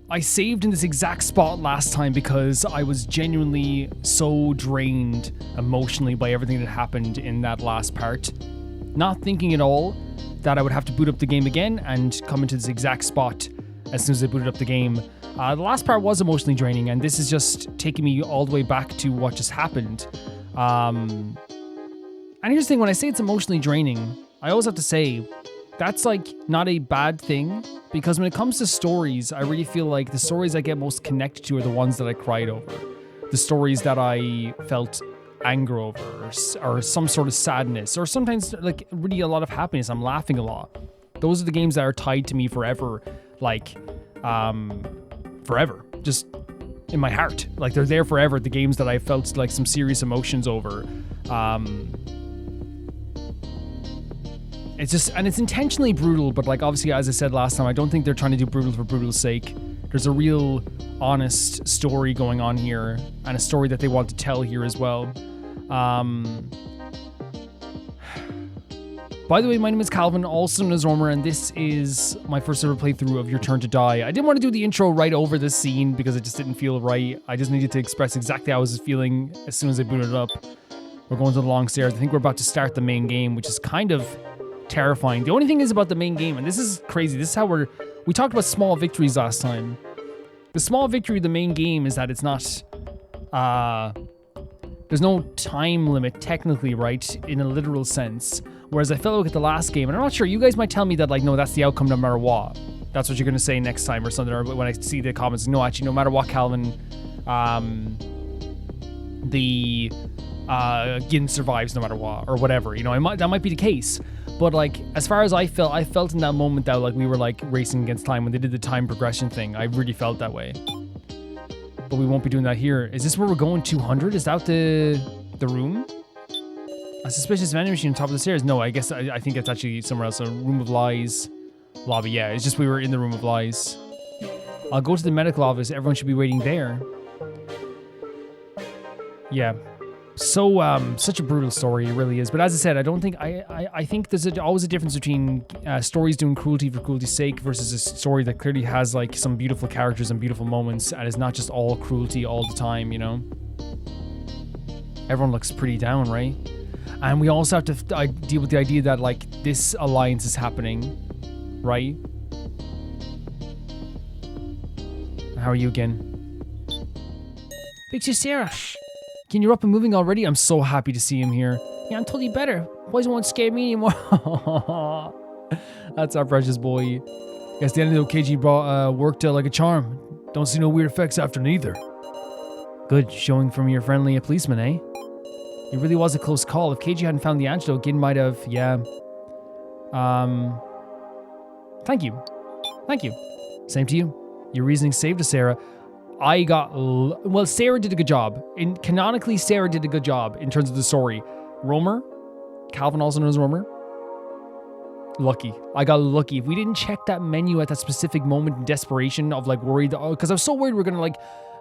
I saved in this exact spot last time because I was genuinely so drained emotionally by everything that happened in that last part. Not thinking at all that I would have to boot up the game again and come into this exact spot as soon as I booted up the game. The last part was emotionally draining, and this is just taking me all the way back to what just happened. And here's the thing, when I say it's emotionally draining, I always have to say that's like not a bad thing, because when it comes to stories, I really feel like the stories I get most connected to are the ones that I cried over. The stories that I felt anger over, or some sort of sadness, or sometimes like really a lot of happiness. I'm laughing a lot. Those are the games that are tied to me forever, like forever, just in my heart. Like they're there forever. The games that I felt like some serious emotions over. It's just, and it's intentionally brutal, but like obviously, as I said last time, I don't think they're trying to do brutal for brutal's sake. There's a real honest story going on here, and a story that they want to tell here as well. By the way, my name is Calvin, also known as Romer, and this is my first ever playthrough of Your Turn to Die. I didn't want to do the intro right over this scene because it just didn't feel right. I just needed to express exactly how I was feeling as soon as I booted it up. We're going to the long stairs. I think we're about to start the main game, which is kind of terrifying. The only thing is about the main game, and this is crazy, this is how we talked about small victories last time. The small victory of the main game is that it's not, there's no time limit technically, right, in a literal sense. Whereas I felt like at the last game, and I'm not sure, you guys might tell me that like, no, that's the outcome no matter what. That's what you're going to say next time or something, or when I see the comments, no, actually, no matter what, Calvin, Gin survives no matter what, or whatever, you know, that might be the case. But like, as far as I felt in that moment that like we were like racing against time when they did the time progression thing. I really felt that way. But we won't be doing that here. Is this where we're going? 200? Is that the room? A suspicious vending machine on top of the stairs? No, I guess I think it's actually somewhere else. A room of lies lobby. Yeah, it's just we were in the room of lies. I'll go to the medical office. Everyone should be waiting there. Yeah. So, such a brutal story, it really is. But as I said, I don't think, I think there's always a difference between stories doing cruelty for cruelty's sake versus a story that clearly has like some beautiful characters and beautiful moments and is not just all cruelty all the time, you know? Everyone looks pretty down, right? And we also have to deal with the idea that like this alliance is happening, right? How are you again? Picture Sarah. Ken, you're up and moving already? I'm so happy to see him here. Yeah, I'm totally better. Boys won't scare me anymore. That's our precious boy. Guess the antidote KG brought worked like a charm. Don't see no weird effects after neither. Good, showing from your friendly policeman, eh? It really was a close call. If KG hadn't found the antidote, Gin might have, yeah. Thank you. Thank you. Same to you. Your reasoning saved us, Sarah. Well, Sarah did a good job. Canonically, Sarah did a good job in terms of the story. Romer, Calvin also known as Romer. Lucky. I got lucky. If we didn't check that menu at that specific moment in desperation of like worried, because I was so worried we we're gonna like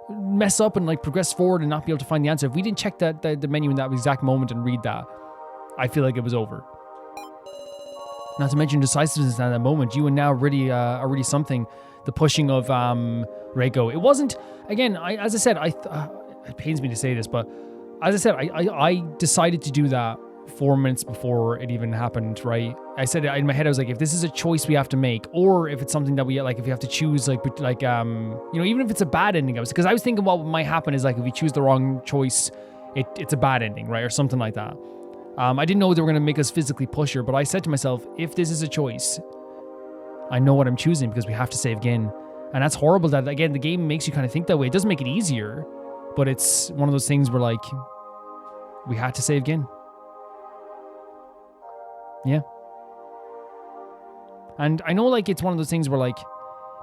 mess up and like progress forward and not be able to find the answer. If we didn't check the menu in that exact moment and read that, I feel like it was over. Not to mention decisiveness at that moment. You and now really are really something. The pushing of Reiko. It wasn't, again, as I said, it pains me to say this, but as I said, I decided to do that 4 minutes before it even happened, right? I said in my head, I was like, if this is a choice we have to make, or if it's something that we, like, if you have to choose, like, you know, even if it's a bad ending, because I was thinking what might happen is, like, if we choose the wrong choice, it's a bad ending, right? Or something like that. I didn't know they were going to make us physically push her, but I said to myself, if this is a choice, I know what I'm choosing because we have to save Gin. And that's horrible that, again, the game makes you kind of think that way. It doesn't make it easier, but it's one of those things where, like, we had to save Gin. Yeah. And I know, like, it's one of those things where, like,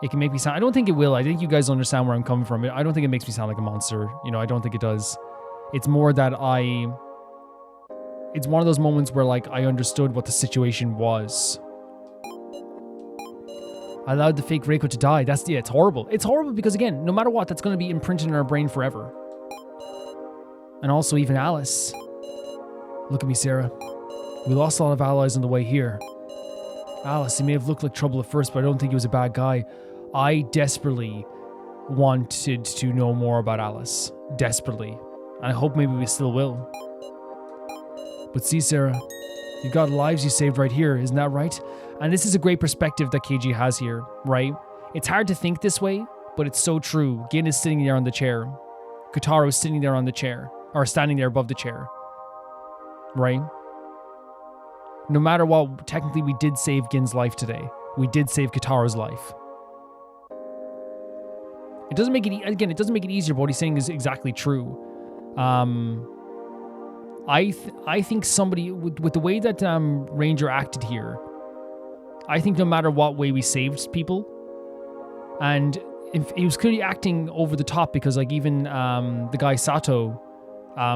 it can make me sound... I don't think it will. I think you guys understand where I'm coming from. I don't think it makes me sound like a monster. You know, I don't think it does. It's more that it's one of those moments where, like, I understood what the situation was. I allowed the fake Reiko to die. It's horrible. It's horrible because, again, no matter what, that's going to be imprinted in our brain forever. And also even Alice. Look at me, Sarah. We lost a lot of allies on the way here. Alice, he may have looked like trouble at first, but I don't think he was a bad guy. I desperately wanted to know more about Alice, desperately. And I hope maybe we still will. But see, Sarah, you've got lives you saved right here, isn't that right? And this is a great perspective that KG has here, right? It's hard to think this way, but it's so true. Gin is sitting there on the chair. Kotaro is sitting there on the chair, or standing there above the chair, right? No matter what, technically we did save Gin's life today. We did save Kotaro's life. It doesn't make it, again, it doesn't make it easier, but what he's saying is exactly true. I think somebody, with the way that Ranger acted here, I think no matter what way we saved people, and if he was clearly acting over the top, because like even the guy Sato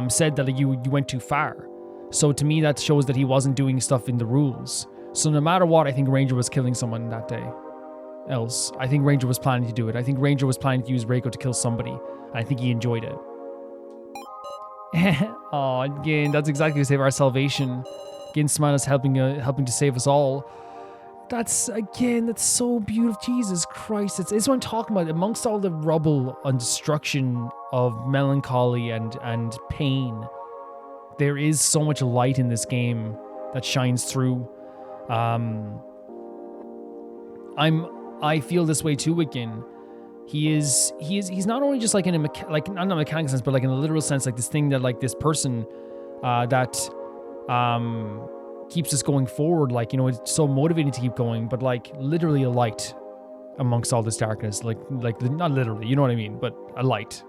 said that like, you went too far. So to me that shows that he wasn't doing stuff in the rules. So no matter what, I think Ranger was killing someone that day. Else, I think Ranger was planning to do it. I think Ranger was planning to use Reiko to kill somebody. And I think he enjoyed it. Oh, again, that's exactly to save our salvation. Again, Smile is helping to save us all. That's so beautiful. Jesus Christ. It's what I'm talking about. Amongst all the rubble and destruction of melancholy and pain, there is so much light in this game that shines through. I feel this way too with Gin. He's not only just like in a not in a mechanical sense, but like in a literal sense, like this thing that like this person that keeps us going forward. Like, you know, it's so motivating to keep going, but like literally a light amongst all this darkness. Like not literally, you know what I mean, but a light.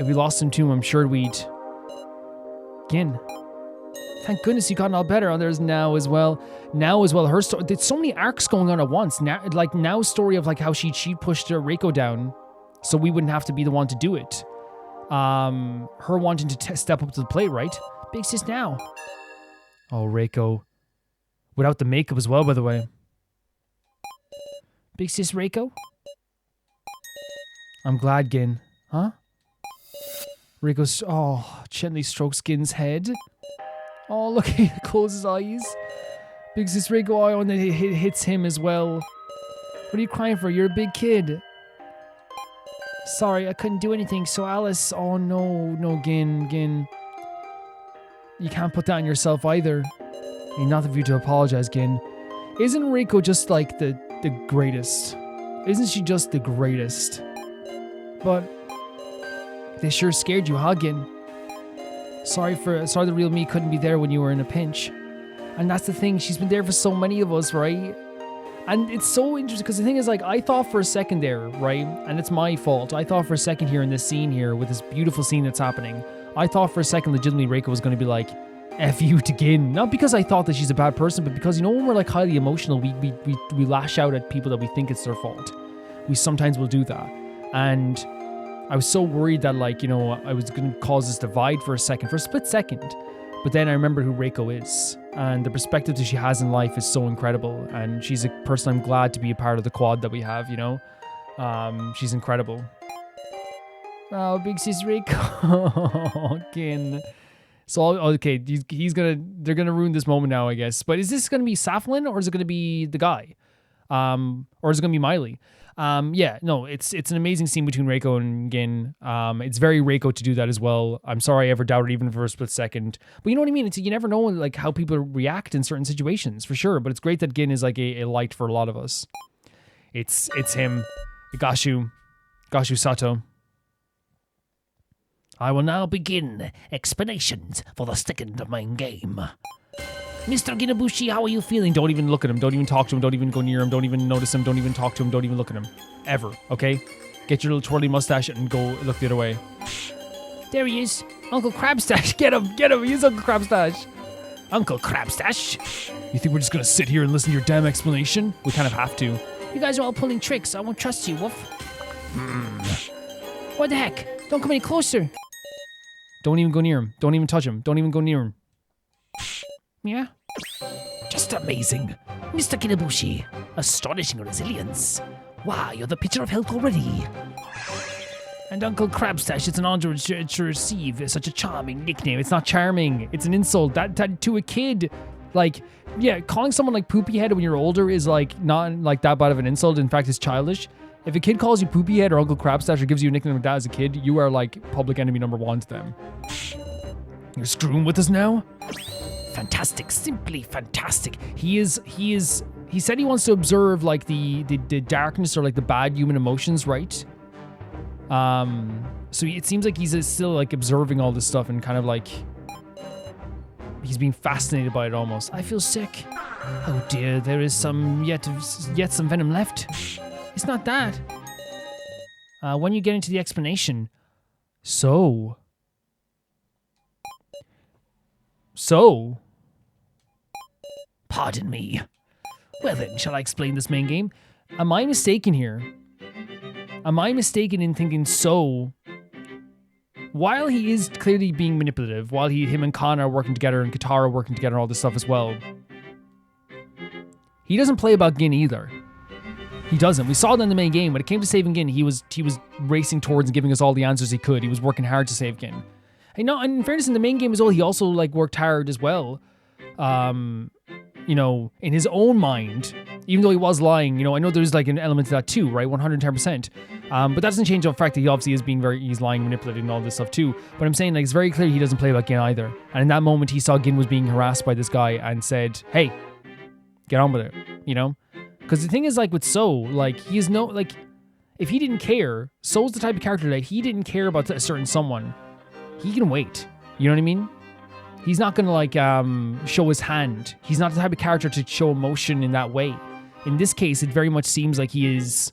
If we lost him too, I'm sure we'd. Gin. Thank goodness you gotten all better. There's now as well. Her story. There's so many arcs going on at once. Now's story of like how she pushed her Reiko down, so we wouldn't have to be the one to do it. Her wanting to step up to the plate, right? Big sis now. Oh, Reiko. Without the makeup as well, by the way. Big sis Reiko. I'm glad, Gin. Huh? Reiko gently strokes Gin's head. Oh, look, he closes his eyes. Big sis Reiko, and then it hits him as well. What are you crying for? You're a big kid. Sorry, I couldn't do anything, so Alice... Oh, no, Gin. You can't put that on yourself either. Ain't nothing for you to apologize, Gin. Isn't Reiko just, like, the greatest? Isn't she just the greatest? But... they sure scared you, huh, Gin? Sorry the real me couldn't be there when you were in a pinch. And that's the thing, she's been there for so many of us, right? And it's so interesting, because the thing is, like, I thought for a second there, right? And it's my fault. I thought for a second here in this scene here, with this beautiful scene that's happening, I thought for a second legitimately Reiko was going to be like, F you to Gin. Not because I thought that she's a bad person, but because, you know, when we're like highly emotional, we lash out at people that we think it's their fault. We sometimes will do that. And I was so worried that, like, you know, I was going to cause this divide for a split second. But then I remembered who Reiko is. And the perspective that she has in life is so incredible. And she's a person I'm glad to be a part of the quad that we have, you know. She's incredible. Oh, big sis Reiko. Again. So, okay, they're going to ruin this moment now, I guess. But is this going to be Saflin or is it going to be the guy? Or is it going to be Miley? Yeah, no, it's an amazing scene between Reiko and Gin. It's very Reiko to do that as well. I'm sorry I ever doubted even for a split second. But you know what I mean? You never know like how people react in certain situations, for sure. But it's great that Gin is like a light for a lot of us. It's him, Gashu Sato. I will now begin explanations for the second main game. Mr. Ginabushi, how are you feeling? Don't even look at him. Don't even talk to him. Don't even go near him. Don't even notice him. Don't even talk to him. Don't even look at him. Ever, okay? Get your little twirly mustache and go look the other way. There he is. Uncle Crabstash. Get him. He's Uncle Crabstash. Uncle Crabstash. You think we're just going to sit here and listen to your damn explanation? We kind of have to. You guys are all pulling tricks. I won't trust you, Wolf. What the heck? Don't come any closer. Don't even go near him. Don't even touch him. Don't even go near him. Yeah? Just amazing. Mr. Kinabushi, astonishing resilience. Wow, you're the picture of health already. And Uncle Crabstash, it's an honor to receive such a charming nickname. It's not charming. It's an insult. That to a kid. Like, yeah, calling someone like Poopy Head when you're older is like not like that bad of an insult. In fact, it's childish. If a kid calls you Poopy Head or Uncle Crabstash or gives you a nickname like that as a kid, you are like public enemy number 1 to them. You're screwing with us now? Fantastic, simply fantastic. He said he wants to observe like the darkness or like the bad human emotions, right? So it seems like he's still like observing all this stuff and kind of like he's being fascinated by it almost. I feel sick. Oh dear, there is yet some venom left. It's not that. When you get into the explanation. So. Pardon me. Well then, shall I explain this main game? Am I mistaken here? Am I mistaken in thinking so? While he is clearly being manipulative, while him and Kana are working together and Katara are working together and all this stuff as well, he doesn't play about Gin either. He doesn't. We saw that in the main game. When it came to saving Gin, he was racing towards and giving us all the answers he could. He was working hard to save Gin. And in fairness, in the main game as well, he also like worked hard as well. You know, in his own mind, even though he was lying, you know, I know there's like an element to that too, right? 110%. But that doesn't change the fact that he obviously is he's lying, manipulating and all this stuff too. But I'm saying like it's very clear he doesn't play about Gin either. And in that moment, he saw Gin was being harassed by this guy and said, hey, get on with it, you know? Because the thing is like with So, like he is if he didn't care, So's the type of character that he didn't care about a certain someone, he can wait. You know what I mean? He's not gonna like show his hand. He's not the type of character to show emotion in that way. In this case, it very much seems like he is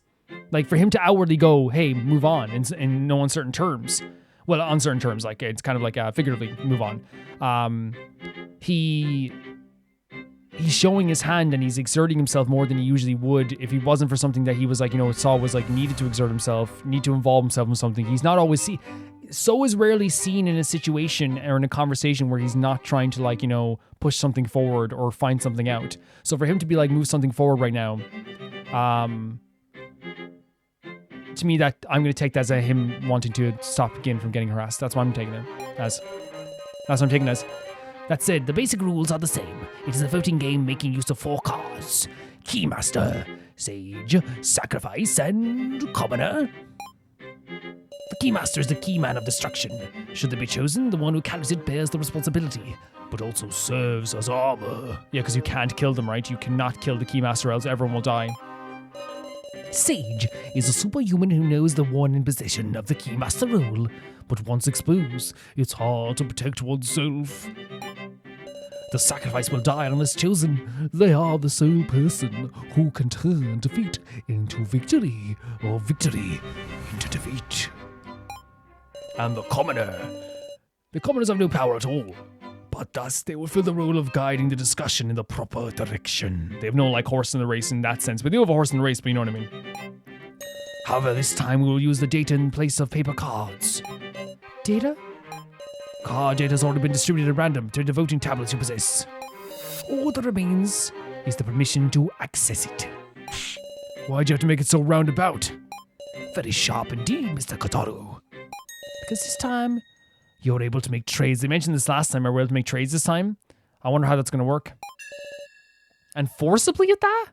like for him to outwardly go, "Hey, move on," in no uncertain terms. Well, uncertain terms, like it's kind of like figuratively move on. He's showing his hand and he's exerting himself more than he usually would if he wasn't for something that he was like, you know, saw was like needed to exert himself, need to involve himself in something. He's not always So is rarely seen in a situation or in a conversation where he's not trying to like, you know, push something forward or find something out. So for him to be like, move something forward right now, to me that I'm going to take that as him wanting to stop Gin from getting harassed. That's what I'm taking it as. That's what I'm taking it as. That said, the basic rules are the same. It is a voting game making use of 4 cards. Keymaster, Sage, Sacrifice, and Commoner. The Keymaster is the keyman of destruction. Should they be chosen, the one who carries it bears the responsibility, but also serves as armor. Yeah, because you can't kill them, right? You cannot kill the Keymaster, else everyone will die. Sage is a superhuman who knows the one in possession of the Keymaster role, but once exposed, it's hard to protect oneself. The Sacrifice will die unless chosen. They are the sole person who can turn defeat into victory, or victory into defeat. And the Commoner. The Commoners have no power at all, but thus they will fill the role of guiding the discussion in the proper direction. They have no like horse in the race in that sense, but they do have a horse in the race, but you know what I mean. However, this time we will use the data in place of paper cards. Data? Card data has already been distributed at random to the voting tablets you possess. All that remains is the permission to access it. Why'd you have to make it so roundabout? Very sharp indeed, Mr. Kotaro. Because this time, you're able to make trades. They mentioned this last time, are we able to make trades this time? I wonder how that's going to work. And forcibly at that?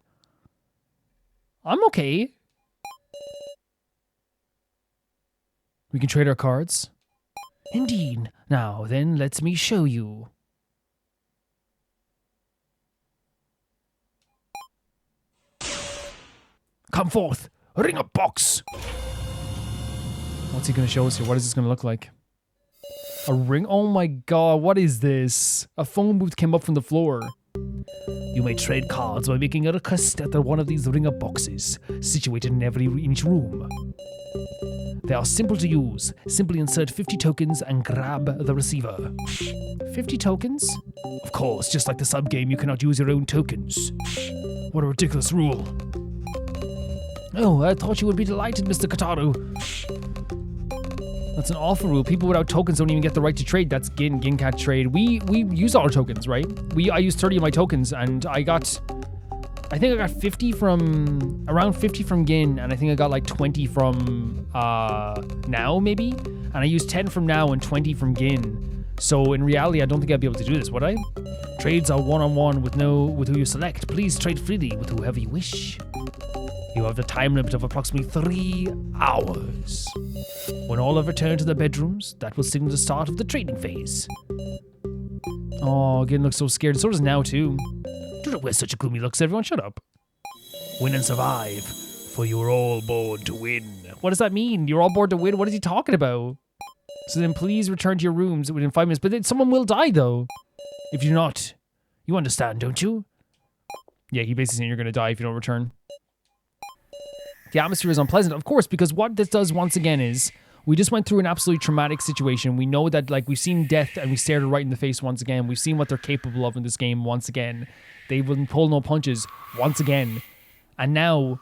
I'm okay. We can trade our cards? Indeed. Now then, let me show you. Come forth, ring a box. What's he going to show us here? What is this going to look like? A ring? Oh my god, what is this? A phone booth came up from the floor. You may trade cards by making a request at one of these ringer boxes, situated in each room. They are simple to use. Simply insert 50 tokens and grab the receiver. 50 tokens? Of course, just like the sub-game, you cannot use your own tokens. What a ridiculous rule. Oh, I thought you would be delighted, Mr. Kotaro. That's an awful rule. People without tokens don't even get the right to trade. That's Gin. Gin can't trade. We use all our tokens, right? I used 30 of my tokens, and I think I got 50 from, around 50 from Gin, and I think I got like 20 from Now, maybe? And I used 10 from Now and 20 from Gin. So in reality, I don't think I'd be able to do this, would I? Trades are one-on-one with who you select. Please trade freely with whoever you wish. You have the time limit of approximately 3 hours. When all have returned to their bedrooms, that will signal the start of the training phase. Oh, Gin looks so scared. So does Now, too. Do not wear such a gloomy look, everyone. Shut up. Win and survive, for you are all born to win. What does that mean? You're all born to win? What is he talking about? So then please return to your rooms within 5 minutes. But then someone will die, though. If you're not. You understand, don't you? Yeah, he basically saying you're going to die if you don't return. The atmosphere is unpleasant, of course, because what this does once again is we just went through an absolutely traumatic situation. We know that, like, we've seen death and we stared it right in the face once again. We've seen what they're capable of in this game once again. They wouldn't pull no punches once again. And now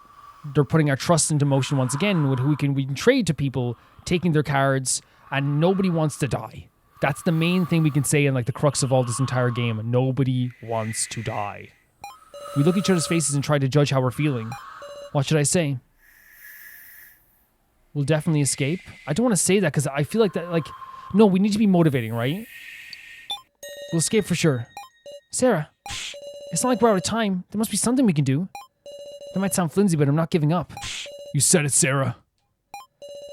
they're putting our trust into motion once again with who we can trade to people, taking their cards, and nobody wants to die. That's the main thing we can say in, like, the crux of all this entire game. Nobody wants to die. We look each other's faces and try to judge how we're feeling. What should I say? We'll definitely escape. I don't want to say that because I feel like that, like, no, we need to be motivating, right? We'll escape for sure. Sarah, it's not like we're out of time. There must be something we can do. That might sound flimsy, but I'm not giving up. You said it, Sarah.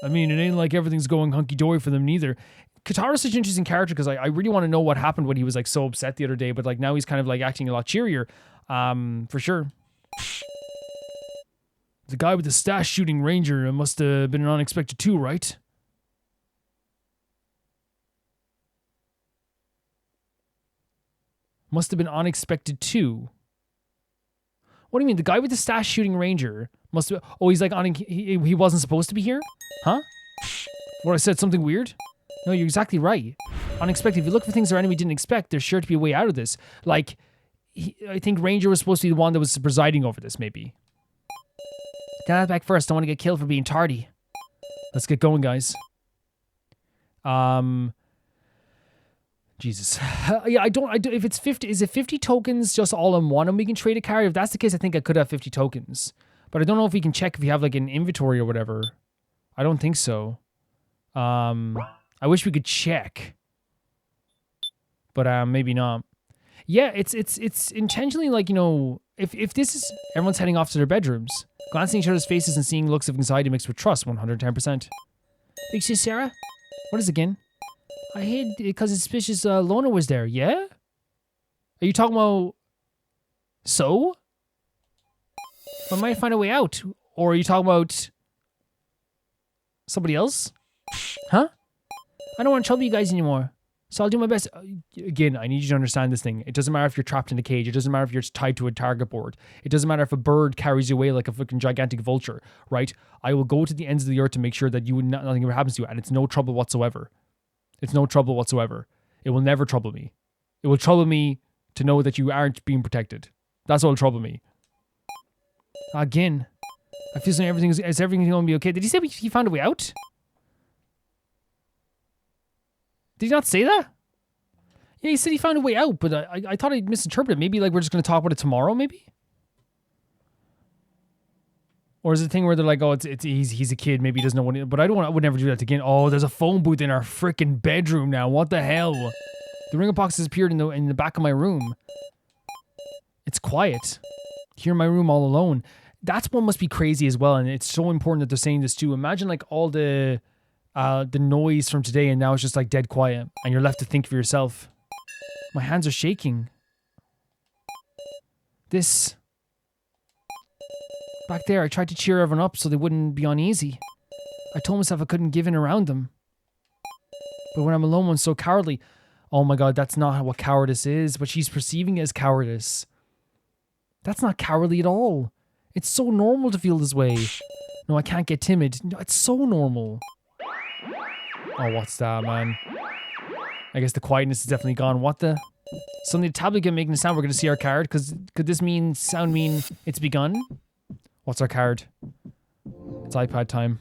I mean, it ain't like everything's going hunky-dory for them neither. Katara's such an interesting character because I really want to know what happened when he was, like, so upset the other day, but, like, now he's kind of, like, acting a lot cheerier. For sure. The guy with the stash shooting ranger must have been an unexpected too, right? Must have been unexpected too. What do you mean? The guy with the stash shooting ranger must have... Oh, he's like... He wasn't supposed to be here? Huh? What, I said something weird? No, you're exactly right. Unexpected. If you look for things our enemy didn't expect, there's sure to be a way out of this. Like, I think Ranger was supposed to be the one that was presiding over this, maybe. Get out back first. I want to get killed for being tardy. Let's get going, guys. Jesus. Yeah, I don't, if it's 50, is it 50 tokens just all in one and we can trade a card? If that's the case, I think I could have 50 tokens. But I don't know if we can check if we have, like, an inventory or whatever. I don't think so. I wish we could check. But, maybe not. Yeah, it's intentionally, like, you know, if this is, everyone's heading off to their bedrooms. Glancing at each other's faces and seeing looks of anxiety mixed with trust, 110%. Big sis Sarah? What is it again? I hid because it's suspicious Lona was there, yeah? Are you talking about... So? I might find a way out. Or are you talking about... somebody else? Huh? I don't want to trouble you guys anymore. So I'll do my best. Again, I need you to understand this thing. It doesn't matter if you're trapped in a cage. It doesn't matter if you're tied to a target board. It doesn't matter if a bird carries you away like a fucking gigantic vulture, right? I will go to the ends of the earth to make sure that nothing ever happens to you, and it's no trouble whatsoever. It's no trouble whatsoever. It will never trouble me. It will trouble me to know that you aren't being protected. That's what will trouble me. Again, I feel like is everything going to be okay? Did he say he found a way out? Did he not say that? Yeah, he said he found a way out, but I thought I misinterpreted. Maybe, like, we're just going to talk about it tomorrow, maybe? Or is it a thing where they're like, oh, he's a kid, maybe he doesn't know what but I would never do that again. Oh, there's a phone booth in our freaking bedroom now. What the hell? The ringer box has appeared in the back of my room. It's quiet. Here in my room all alone. That's what must be crazy as well, and it's so important that they're saying this too. Imagine, like, all the noise from today, and now it's just, like, dead quiet, and you're left to think for yourself. My hands are shaking. This... Back there, I tried to cheer everyone up so they wouldn't be uneasy. I told myself I couldn't give in around them. But when I'm alone, I'm so cowardly. Oh my god, that's not what cowardice is, but she's perceiving it as cowardice. That's not cowardly at all. It's so normal to feel this way. No, I can't get timid. No, it's so normal. Oh, what's that, man? I guess the quietness is definitely gone. What the? Suddenly the tablet can making a sound. We're going to see our card. Could this sound mean it's begun? What's our card? It's iPad time.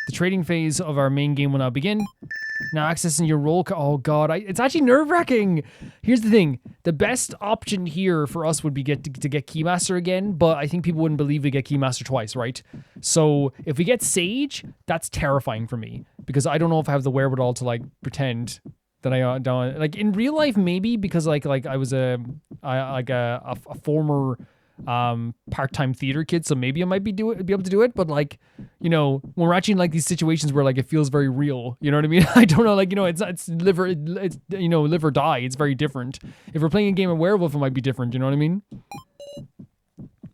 The trading phase of our main game will now begin. Now accessing your roll card. Oh god, it's actually nerve-wracking. Here's the thing. The best option here for us would be to get Keymaster again, but I think people wouldn't believe we get Keymaster twice, right? So if we get Sage, that's terrifying for me because I don't know if I have the wherewithal to, like, pretend that I don't, like, in real life maybe, because like I was a former part-time theater kid, so maybe I might be able to do it. But like, you know, when we're actually in like these situations where like it feels very real, you know what I mean? I don't know, like, you know, it's live or die. It's very different. If we're playing a game of werewolf, it might be different. You know what I mean?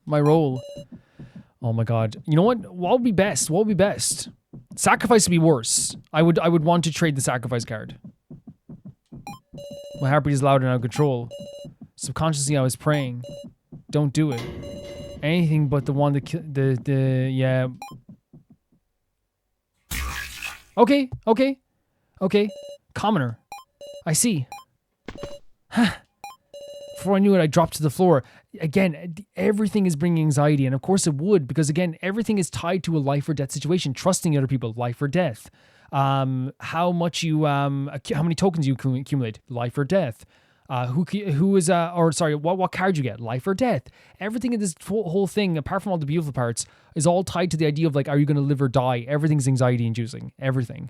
My role. Oh my god. You know what? What would be best? What would be best? Sacrifice would be worse. I would want to trade the sacrifice card. My heartbeat is loud and out of control. Subconsciously, I was praying. Don't do it. Anything but the one that yeah. Okay. Commoner. I see. Before I knew it, I dropped to the floor. Again, everything is bringing anxiety, and of course it would, because again, everything is tied to a life or death situation. Trusting other people, life or death. How much you how many tokens you accumulate, life or death. What card you get, life or death. Everything in this whole thing, apart from all the beautiful parts, is all tied to the idea of like, are you going to live or die? Everything's anxiety inducing. Everything.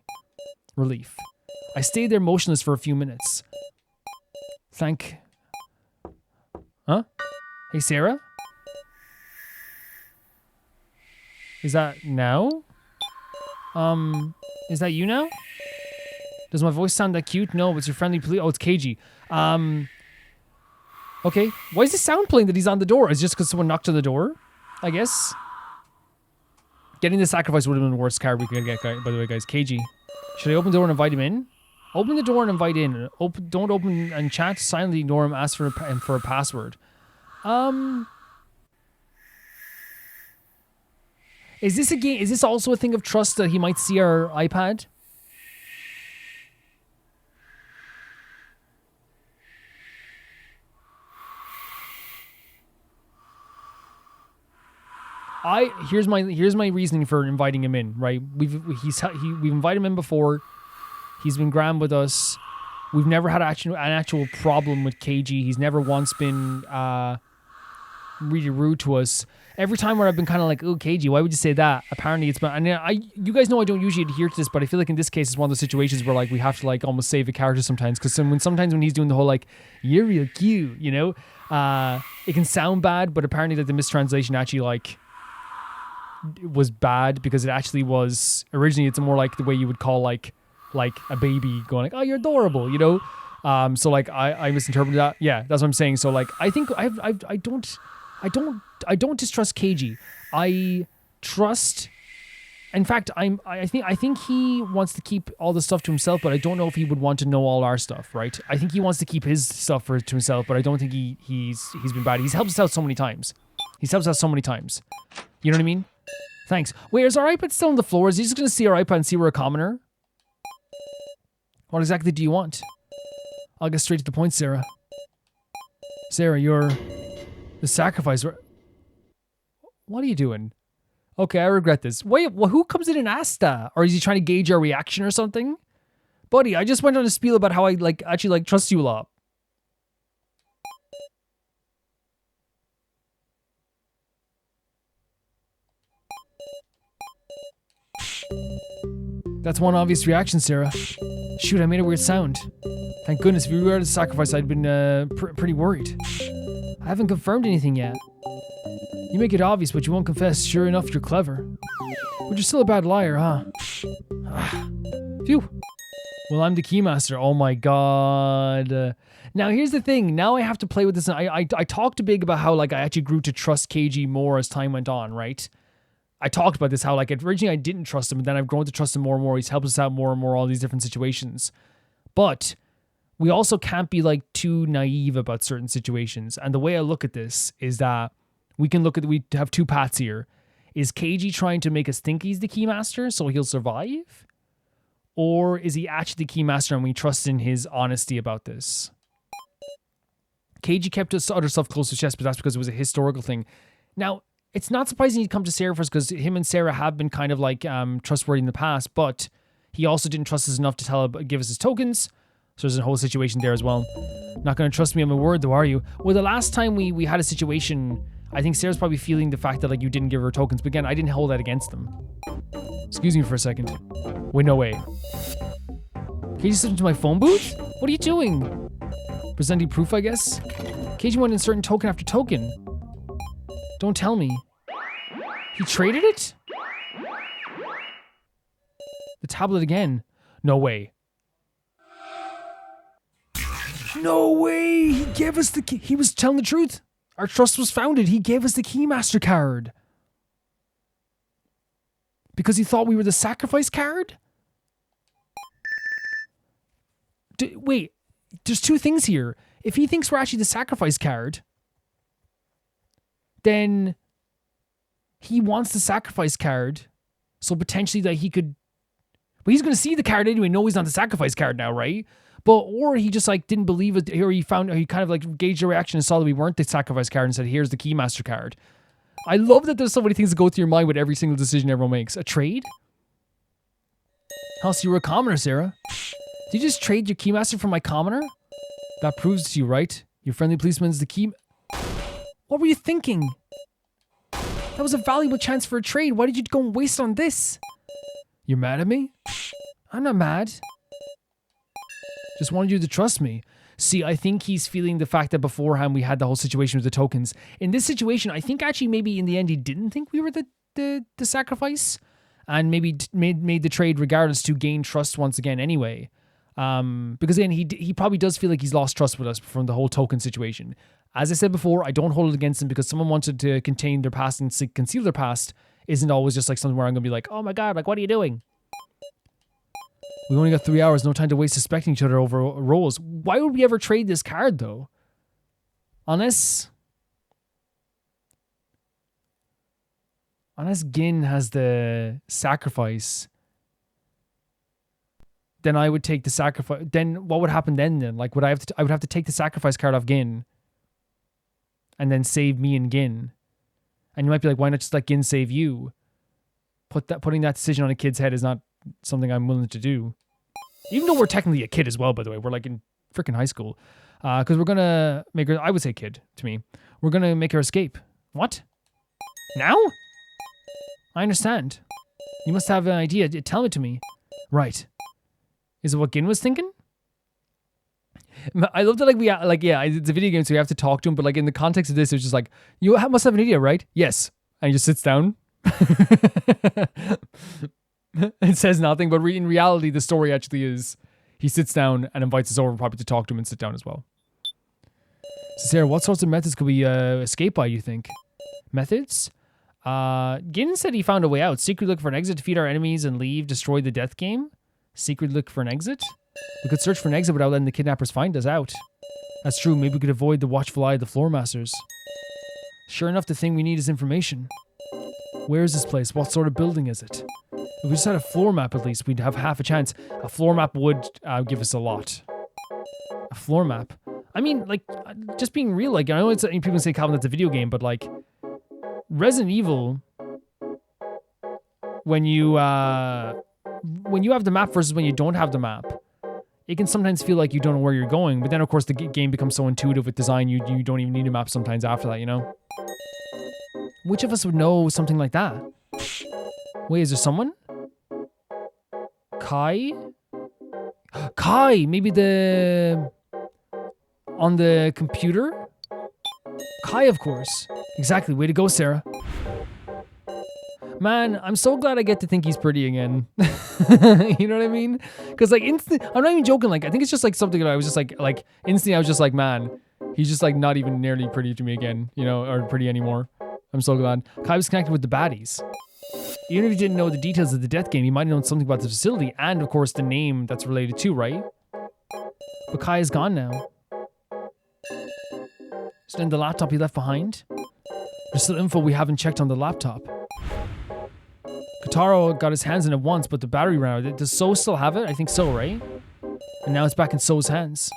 Relief. I stayed there motionless for a few minutes. Huh? Hey, Sarah? Is that now? Is that you now? Does my voice sound that cute? No, it's your friendly police. Oh, it's KG. Okay. Why is the sound playing that he's on the door? Is it just because someone knocked on the door? I guess. Getting the sacrifice would have been the worst card we could get, by the way, guys. KG. Should I open the door and invite him in? Open the door and invite in. Don't open and chat. Silently ignore him. Ask for a password. Is this a game? Is this also a thing of trust that he might see our iPad? Here's my reasoning for inviting him in. Right, we've invited him in before. He's been grand with us. We've never had an actual problem with KG. He's never once been really rude to us. Every time where I've been kind of like, oh, KG, why would you say that? Apparently it's been, and you guys know I don't usually adhere to this, but I feel like in this case it's one of those situations where like we have to like almost save a character sometimes, because sometimes when he's doing the whole like, you're real cute, you know, it can sound bad, but apparently like the mistranslation actually like was bad, because it actually was originally, it's more like the way you would call like a baby going like, oh, you're adorable, you know. So like I misinterpreted that. Yeah, that's what I'm saying. So like I think I don't distrust KG. I trust. In fact, I think he wants to keep all the stuff to himself, but I don't know if he would want to know all our stuff, right? I think he wants to keep his stuff to himself, but I don't think he's been bad. He's helped us out so many times. You know what I mean? Thanks. Wait, is our iPad still on the floor? Is he just gonna see our iPad and see we're a commoner? What exactly do you want? I'll get straight to the point, Sarah. Sarah, you're the sacrifice. What are you doing? Okay, I regret this. Wait, who comes in and asks that? Or is he trying to gauge our reaction or something? Buddy, I just went on a spiel about how I actually trust you a lot. That's one obvious reaction, Sarah. Shoot, I made a weird sound. Thank goodness, if you were to sacrifice, I'd been pretty worried. I haven't confirmed anything yet. You make it obvious, but you won't confess. Sure enough, you're clever. But you're still a bad liar, huh? Phew. Well, I'm the keymaster. Oh my god. Now, here's the thing. Now I have to play with this. I talked big about how like I actually grew to trust KG more as time went on, right? I talked about this, how like originally I didn't trust him, and then I've grown to trust him more and more. He's helped us out more and more, all these different situations. But we also can't be like too naive about certain situations. And the way I look at this is that we have two paths here. Is KG trying to make us think he's the keymaster so he'll survive? Or is he actually the keymaster and we trust in his honesty about this? KG kept his other stuff close to his chest, but that's because it was a historical thing. Now, it's not surprising he'd come to Sarah first, because him and Sarah have been kind of like trustworthy in the past, but he also didn't trust us enough to give us his tokens. So there's a whole situation there as well. Not going to trust me on my word, though, are you? Well, the last time we had a situation, I think Sarah's probably feeling the fact that like you didn't give her tokens, but again, I didn't hold that against them. Excuse me for a second. Wait, no way. KG slipped into my phone booth? What are you doing? Presenting proof, I guess? KG went insert token after token. Don't tell me. He traded it? The tablet again. No way. No way! He gave us the key. He was telling the truth. Our trust was founded. He gave us the Keymaster card. Because he thought we were the sacrifice card? Wait, there's two things here. If he thinks we're actually the sacrifice card, then he wants the sacrifice card. So potentially that he could... But he's going to see the card anyway. No, he's not the sacrifice card now, right? But, or he just like didn't believe it, or he kind of like gauged the reaction and saw that we weren't the sacrifice card and said, here's the Keymaster card. I love that there's so many things that go through your mind with every single decision everyone makes. A trade? Oh, so you were a commoner, Sarah. Did you just trade your Keymaster for my commoner? That proves to you, right? Your friendly policeman's the key... What were you thinking? That was a valuable chance for a trade. Why did you go and waste on this? You're mad at me? I'm not mad. Just wanted you to trust me. See, I think he's feeling the fact that beforehand we had the whole situation with the tokens. In this situation, I think actually maybe in the end he didn't think we were the sacrifice, and maybe made the trade regardless to gain trust once again anyway. Because then he probably does feel like he's lost trust with us from the whole token situation. As I said before, I don't hold it against him because someone wanted to contain their past and conceal their past isn't always just like something where I'm going to be like, oh my God, like what are you doing? We only got 3 hours, no time to waste suspecting each other over roles. Why would we ever trade this card, though? Unless Gin has the sacrifice, then I would take the sacrifice. Then what would happen then? Like, I would have to take the sacrifice card off Gin, and then save me and Gin. And you might be like, why not just let Gin save you? Putting that decision on a kid's head is not something I'm willing to do. Even though we're technically a kid as well, by the way. We're like in freaking high school. Because we're going to make her... I would say kid to me. We're going to make her escape. What? Now? I understand. You must have an idea. Tell it to me. Right. Is it what Gin was thinking? I love that, it's a video game, so you have to talk to him, but like in the context of this, it's just like, you must have an idea, right? Yes. And he just sits down. It says nothing, but in reality, the story actually is he sits down and invites us over probably to talk to him and sit down as well. So Sarah, what sorts of methods could we escape by, you think? Methods? Gin said he found a way out. Secret look for an exit, defeat our enemies and leave, destroy the death game. Secret look for an exit? We could search for an exit without letting the kidnappers find us out. That's true, maybe we could avoid the watchful eye of the floor masters. Sure enough, the thing we need is information. Where is this place? What sort of building is it? If we just had a floor map at least, we'd have half a chance. A floor map would give us a lot. A floor map? I mean, like, just being real, like, I know people say, Calvin, that's a video game, but like, Resident Evil, when you have the map versus when you don't have the map, it can sometimes feel like you don't know where you're going, but then of course the game becomes so intuitive with design, you don't even need a map sometimes after that, you know? Which of us would know something like that? Wait, is there someone? Kai? Kai! Maybe on the computer? Kai, of course. Exactly, way to go, Sarah. Man, I'm so glad I get to think he's pretty again. You know what I mean? Because like I'm not even joking. Like I think it's just like something that I was just like instantly I was just like, man, he's just like not even nearly pretty to me again, you know, or pretty anymore. I'm so glad. Kai was connected with the baddies. Even if he didn't know the details of the death game, he might have known something about the facility and of course the name that's related to, right? But Kai is gone now. So then the laptop he left behind? There's still info we haven't checked on the laptop. Kotaro got his hands in it once, but the battery ran out. Does So still have it? I think so, right? And now it's back in So's hands.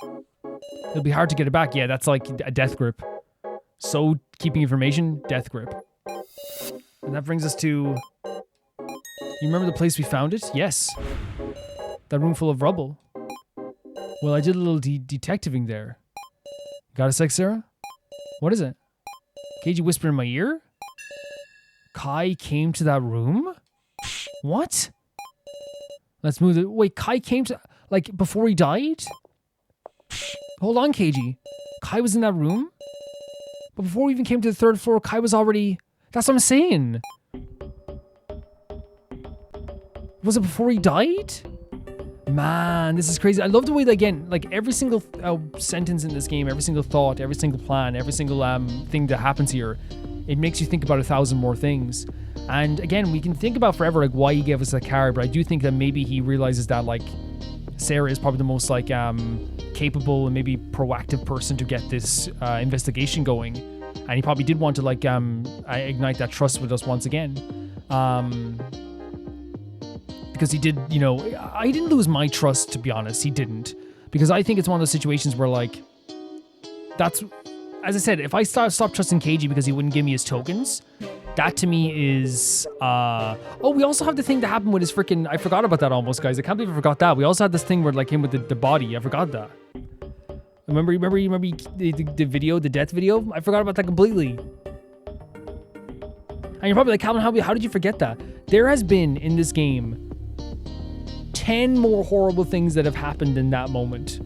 It'll be hard to get it back. Yeah, that's like a death grip. So keeping information, death grip. And that brings us to... You remember the place we found it? Yes. That room full of rubble. Well, I did a little detectiving there. Got a sec, Sarah? What is it? Keiji whispered in my ear? Kai came to that room? What? Let's move it. Wait, Kai came to... Like, before he died? Hold on, Keiji. Kai was in that room? But before we even came to the 3rd floor, Kai was already... That's what I'm saying. Was it before he died? Man, this is crazy. I love the way that, again, like every single sentence in this game, every single thought, every single plan, every single thing that happens here, it makes you think about 1,000 more things. And again, we can think about forever like why he gave us that card, but I do think that maybe he realizes that like Sarah is probably the most like capable and maybe proactive person to get this investigation going, and he probably did want to like ignite that trust with us once again. Because he did, you know, I didn't lose my trust, to be honest. He didn't. Because I think it's one of those situations where, like, that's, as I said, if I stopped trusting KG because he wouldn't give me his tokens, that to me is, oh, we also have the thing that happened with his freaking, I forgot about that almost, guys. I can't believe I forgot that. We also had this thing where, like, him with the body. I forgot that. Remember the video, the death video? I forgot about that completely. And you're probably like, Calvin, how did you forget that? There has been, in this game, 10 more horrible things that have happened in that moment,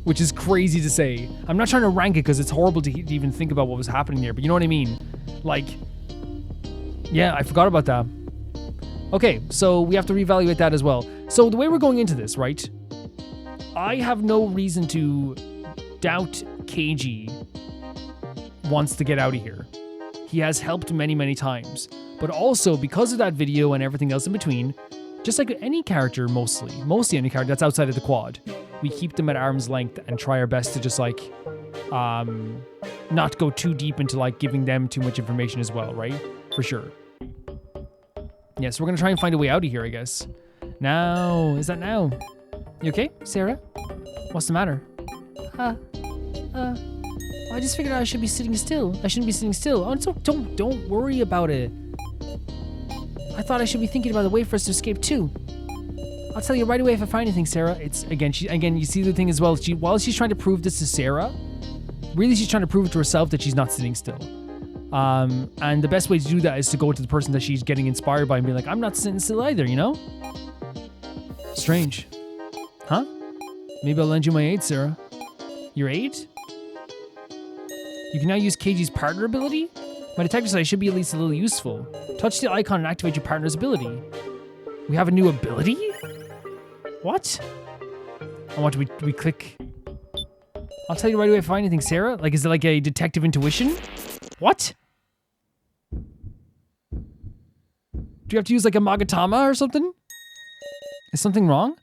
which is crazy to say. I'm not trying to rank it because it's horrible to even think about what was happening there, but you know what I mean? Like, yeah, I forgot about that. Okay, so we have to reevaluate that as well. So the way we're going into this, right? I have no reason to doubt KG wants to get out of here. He has helped many, many times. But also, because of that video and everything else in between, just like any character, mostly any character that's outside of the quad, we keep them at arm's length and try our best to just like, not go too deep into like giving them too much information as well, right? For sure. Yeah, so we're gonna try and find a way out of here, I guess. Now, is that now? You okay, Sarah? What's the matter? I just figured I should be sitting still. I shouldn't be sitting still. Oh, don't worry about it. I thought I should be thinking about a way for us to escape too. I'll tell you right away if I find anything, Sarah. It's again, you see the thing as well. While she's trying to prove this to Sarah, really she's trying to prove it to herself that she's not sitting still. And the best way to do that is to go to the person that she's getting inspired by and be like, I'm not sitting still either, you know? Strange. Huh? Maybe I'll lend you my aid, Sarah. Your aid? You can now use KG's partner ability? My detector said I should be at least a little useful. Touch the icon and activate your partner's ability. We have a new ability? What? And what do we click? I'll tell you right away if I find anything, Sarah. Like, is it like a detective intuition? What? Do you have to use like a Magatama or something? Is something wrong?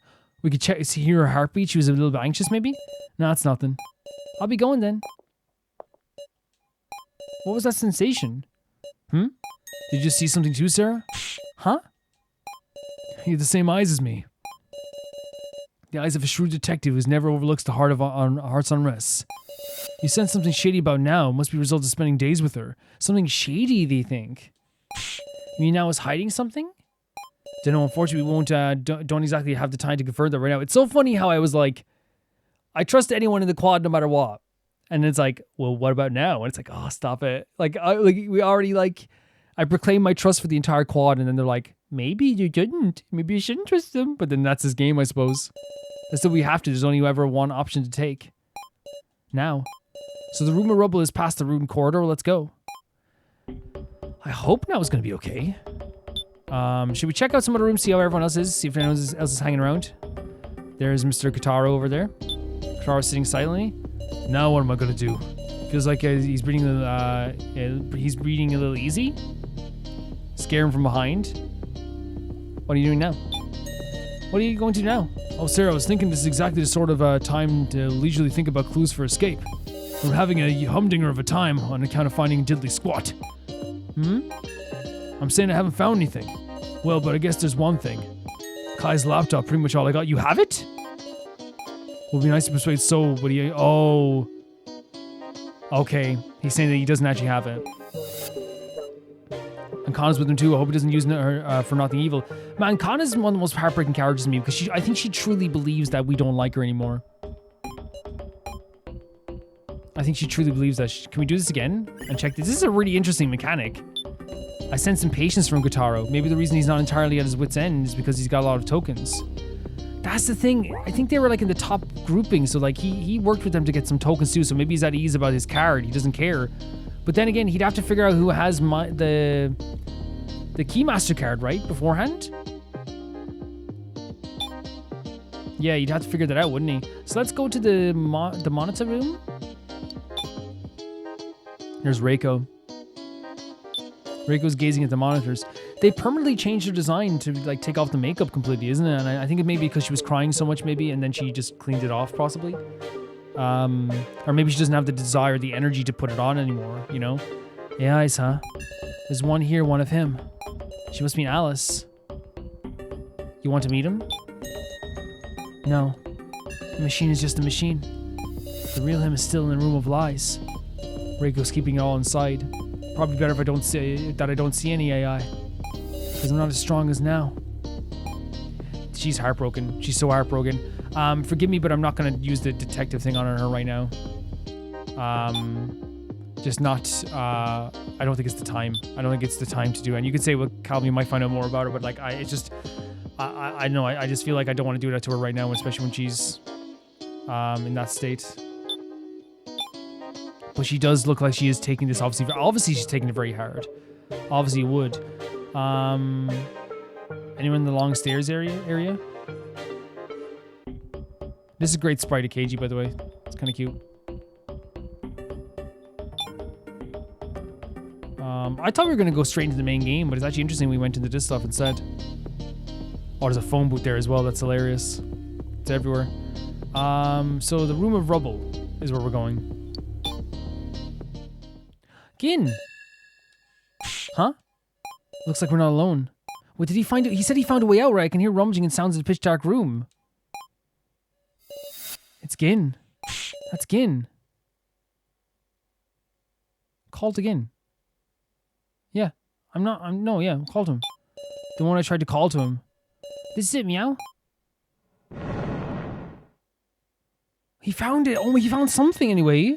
We could check, see her heartbeat. She was a little bit anxious maybe? No, it's nothing. I'll be going then. What was that sensation? Did you just see something too, Sarah? Huh? You have the same eyes as me. The eyes of a shrewd detective who never overlooks the heart's unrest. You sense something shady about now. It must be a result of spending days with her. Something shady, they think. You mean now is hiding something? Don't know, unfortunately we won't, don't exactly have the time to confirm that right now. It's so funny how I was like, I trust anyone in the quad no matter what. And it's like, well, what about now? And it's like, oh, stop it. Like, we already like, I proclaim my trust for the entire quad, and then they're like, maybe you didn't. Maybe you shouldn't trust them. But then that's his game, I suppose. That's what we have to. There's only ever one option to take. Now. So the room of rubble is past the room corridor. Let's go. I hope now is going to be okay. Should we check out some other rooms, see how everyone else is, see if anyone else is hanging around? There's Mr. Kotaro over there. Kotaro sitting silently. Now what am I gonna do? Feels like he's breathing a little easy. Scare him from behind. What are you doing now? What are you going to do now? Oh, Sarah, I was thinking this is exactly the sort of time to leisurely think about clues for escape. We're having a humdinger of a time on account of finding diddly squat. I'm saying I haven't found anything. Well, but I guess there's one thing. Kai's laptop, pretty much all I got. You have it? Would be nice to persuade So, but he... Oh. Okay. He's saying that he doesn't actually have it. And Kana's with him too. I hope he doesn't use her for nothing evil. Man, Kana's one of the most heartbreaking characters to me because I think she truly believes that we don't like her anymore. I think she truly believes that. Can we do this again? And check this. This is a really interesting mechanic. I sense impatience from Kotaro. Maybe the reason he's not entirely at his wit's end is because he's got a lot of tokens. That's the thing. I think they were like in the top grouping, so like he worked with them to get some tokens too, so maybe he's at ease about his card. He doesn't care. But then again, he'd have to figure out who has the Keymaster card, right? Beforehand? Yeah, you'd have to figure that out, wouldn't he? So let's go to the monitor room. There's Reiko. Reiko's gazing at the monitors. They permanently changed her design to like take off the makeup completely, isn't it? And I think it may be because she was crying so much, maybe, and then she just cleaned it off, possibly. Or maybe she doesn't have the desire, the energy to put it on anymore, you know? Yeah, eyes, huh? There's one here, one of him. She must mean Alice. You want to meet him? No. The machine is just a machine. The real him is still in the room of lies. Reiko's keeping it all inside. Probably better if I don't see any AI. Because I'm not as strong as now. She's heartbroken. She's so heartbroken. Forgive me, but I'm not going to use the detective thing on her right now. Just not, I don't think it's the time. I don't think it's the time to do it. And you could say, well, Calvin, you might find out more about her, but like, I know, I just feel like I don't want to do that to her right now, especially when she's in that state. But she does look like she is taking this, obviously she's taking it very hard. Obviously would. Anyone in the long stairs area? This is a great sprite of KG, by the way. It's kind of cute. I thought we were going to go straight into the main game, but it's actually interesting we went into this stuff instead. Oh, there's a phone booth there as well. That's hilarious. It's everywhere. So the room of rubble is where we're going. Gin! Huh? Looks like we're not alone. Wait, did he find it? He said he found a way out, right? I can hear rummaging and sounds in the pitch dark room. It's Gin. That's Gin. Called again. Yeah. Called him. The one I tried to call to him. This is it, meow. He found it. Oh, he found something anyway.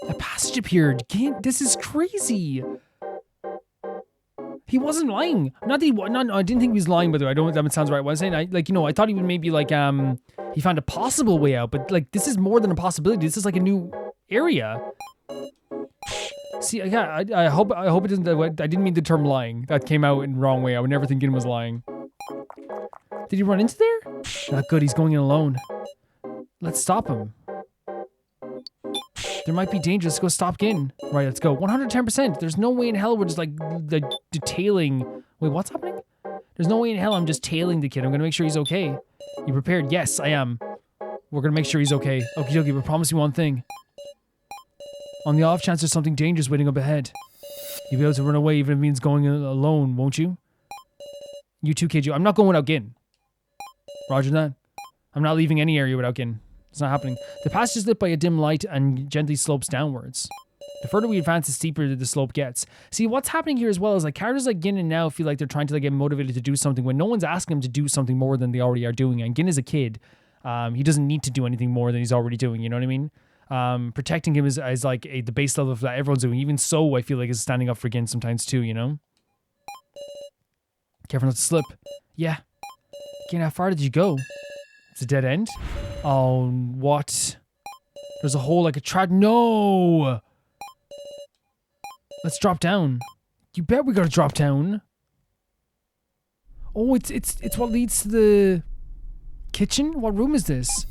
A passage appeared. This is crazy. He wasn't lying. Not that I didn't think he was lying, by the way. I don't know if that sounds right. What I'm saying, I thought he would maybe like, he found a possible way out, but like, this is more than a possibility. This is like a new area. See, I hope it doesn't, I didn't mean the term lying. That came out in the wrong way. I would never think Gin was lying. Did he run into there? Not good, he's going in alone. Let's stop him. There might be danger. Let's go stop Gin. Right, let's go. 110%. There's no way in hell we're just like detailing. Wait, what's happening? There's no way in hell I'm just tailing the kid. I'm going to make sure he's okay. You prepared? Yes, I am. We're going to make sure he's okay. Okie dokie, but promise you one thing. On the off chance there's something dangerous waiting up ahead, you'll be able to run away even if it means going alone, won't you? You too, kid. I'm not going without Gin. Roger that. I'm not leaving any area without Gin. It's not happening. The passage is lit by a dim light and gently slopes downwards. The further we advance, the steeper the slope gets. See, what's happening here as well is like characters like Gin and Now feel like they're trying to like get motivated to do something when no one's asking them to do something more than they already are doing. And Gin is a kid. He doesn't need to do anything more than he's already doing. You know what I mean? Protecting him is like the base level of that everyone's doing. Even so, I feel like is standing up for Gin sometimes too, you know? Careful not to slip. Yeah. Gin, how far did you go? It's a dead end? Oh, what? There's a hole like a trap. No! Let's drop down. You bet we gotta drop down. Oh, it's what leads to the kitchen? What room is this?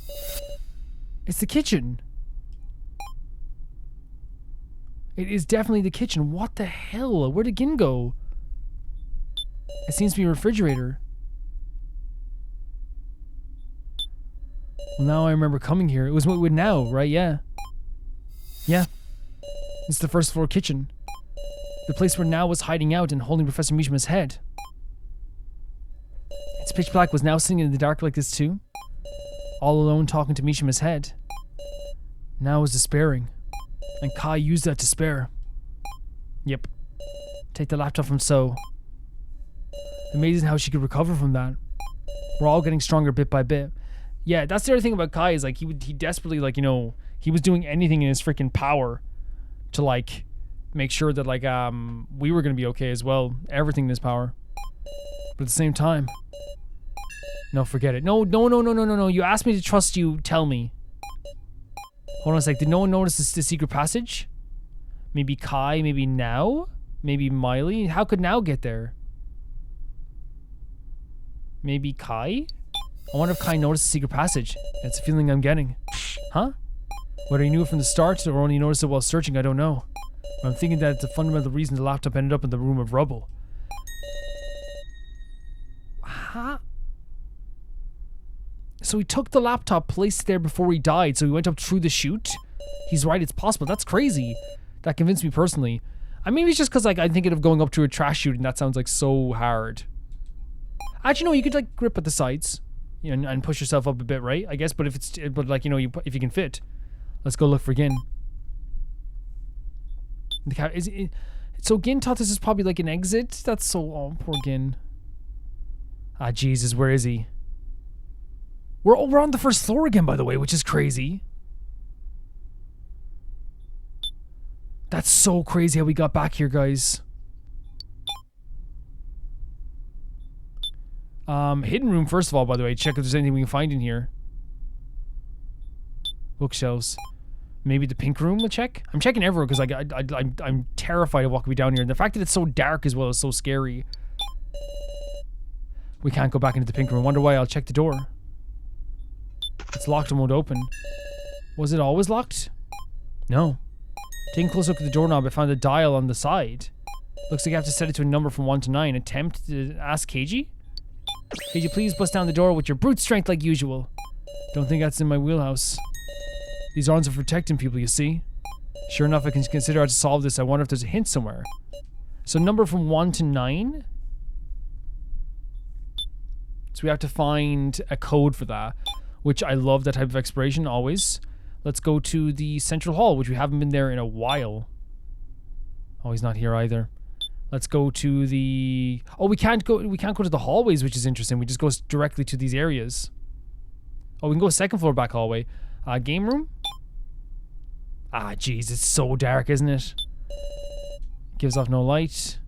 It's the kitchen. It is definitely the kitchen. What the hell? Where did Gin go? It seems to be a refrigerator. Well, now I remember coming here. It was what we would now, right? Yeah. Yeah. It's the first floor kitchen. The place where Now was hiding out and holding Professor Mishima's head. It's pitch black. Was Now sitting in the dark like this too? All alone talking to Mishima's head. Now was despairing. And Kai used that to spare. Yep. Take the laptop from So. Amazing how she could recover from that. We're all getting stronger bit by bit. Yeah, that's the other thing about Kai is like he desperately like, you know, he was doing anything in his freaking power to like make sure that like we were gonna be okay as well. Everything in his power. But at the same time. No, forget it. No. You asked me to trust you, tell me. Hold on a sec. Did no one notice the secret passage? Maybe Kai, maybe Now? Maybe Miley? How could Now get there? Maybe Kai? I wonder if Kai noticed the secret passage. That's a feeling I'm getting. Huh? Whether he knew it from the start or only noticed it while searching, I don't know. But I'm thinking that it's a fundamental reason the laptop ended up in the room of rubble. Huh? So he took the laptop, placed it there before he died, so he went up through the chute? He's right, it's possible. That's crazy. That convinced me personally. I mean, maybe it's just because like I'm thinking of going up to a trash chute and that sounds like so hard. Actually, no, you could like grip at the sides, you know, and push yourself up a bit, right? I guess, but if it's, but like, you know, if you can fit. Let's go look for Gin. So Gin thought this is probably like an exit? That's so, oh, poor Gin. Ah, Jesus, where is he? We're on the first floor again, by the way, which is crazy. That's so crazy how we got back here, guys. Hidden room, first of all, by the way. Check if there's anything we can find in here. Bookshelves. Maybe the pink room we'll check? I'm checking everywhere because I'm terrified of what could be down here. And the fact that it's so dark as well is so scary. We can't go back into the pink room. Wonder why. I'll check the door. It's locked and won't open. Was it always locked? No. Taking a close look at the doorknob, I found a dial on the side. Looks like I have to set it to a number from 1 to 9. Attempt to ask Keiji? Could you please bust down the door with your brute strength like usual? Don't think that's in my wheelhouse. These arms are protecting people, you see. Sure enough, I can consider how to solve this. I wonder if there's a hint somewhere. So number from 1 to 9? So we have to find a code for that. Which I love that type of exploration, always. Let's go to the central hall, which we haven't been there in a while. Oh, he's not here either. Let's go to the... Oh, we can't go to the hallways, which is interesting. We just go directly to these areas. Oh, we can go second floor back hallway. Game room? Ah, jeez, it's so dark, isn't it? Gives off no light.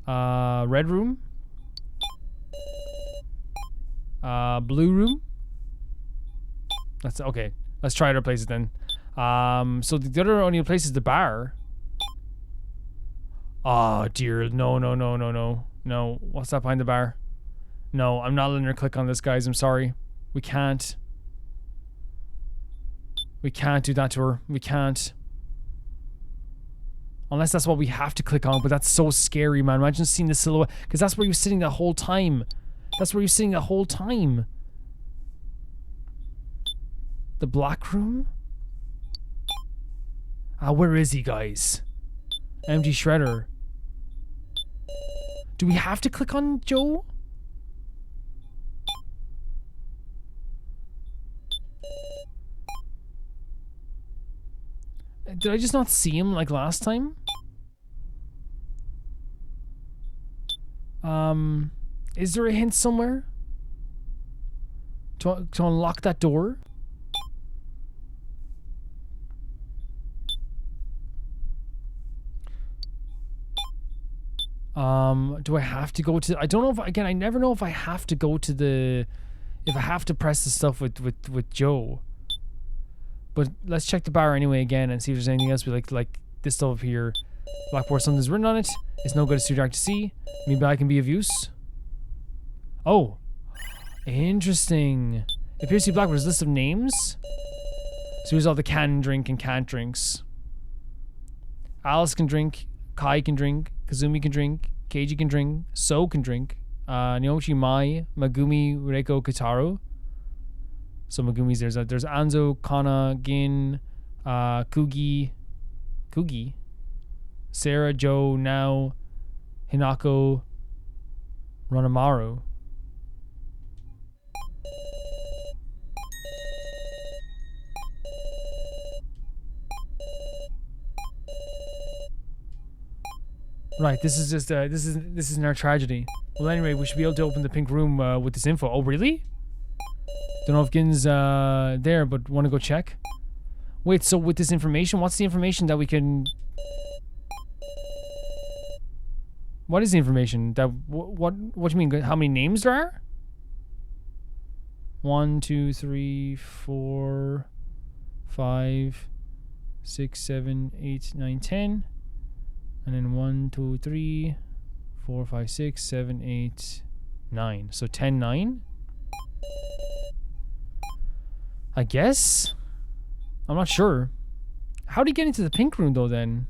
Red room? Blue room? That's okay. Let's try other places then. So the other only place is the bar. Oh dear, no. What's that behind the bar? No, I'm not letting her click on this, guys. I'm sorry. We can't. We can't do that to her. We can't. Unless that's what we have to click on, but that's so scary, man. Imagine seeing the silhouette, because that's where you're sitting the whole time. That's where you're sitting the whole time. The black room? Where is he, guys? Empty shredder. Do we have to click on Joe? Did I just not see him like last time? Is there a hint somewhere? To unlock that door? Do I have to go to... I don't know if... Again, I never know if I have to go to the... If I have to press the stuff with Joe. But let's check the bar anyway again and see if there's anything else we like this stuff up here. Blackboard, something's written on it. It's no good, it's too dark to see. Maybe I can be of use. Oh. Interesting. It appears to be Blackboard's list of names. So here's all the can drink and can't drinks. Alice can drink. Kai can drink. Kazumi can drink. Keiji can drink. So can drink. Naoshi Mai. Megumi Reiko Kitaru. So Megumi's there's Anzo, Kana, Gin, Kugi, Sarah, Joe, Now, Hinako, Ranamaru. Right, this is just this isn't our tragedy. Well, anyway, we should be able to open the pink room with this info. Oh, really? Don't know if Gin's there, but want to go check. Wait, so with this information, what's the information that we can? What is the information that what do you mean? How many names there are? 1, 2, 3, 4, 5, 6, 7, 8, 9, 10. And then 1, 2, 3, 4, 5, 6, 7, 8, 9. So 10, 9. I guess? I'm not sure. How did he get into the pink room though then?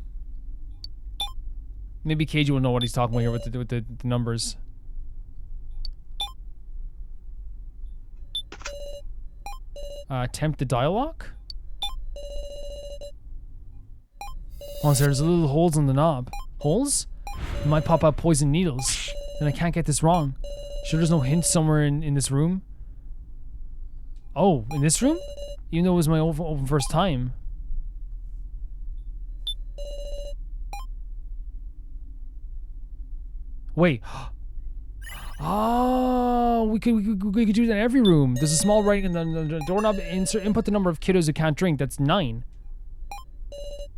Maybe KG will know what he's talking about here with the numbers. Attempt the dialogue? Oh, so there's little holes on the knob. Holes? It might pop out poison needles. And I can't get this wrong. Sure there's no hint somewhere in this room? Oh, in this room? Even though it was my open first time. Wait. Oh, we could do that in every room. There's a small writing on the doorknob. Input the number of kiddos who can't drink. That's 9.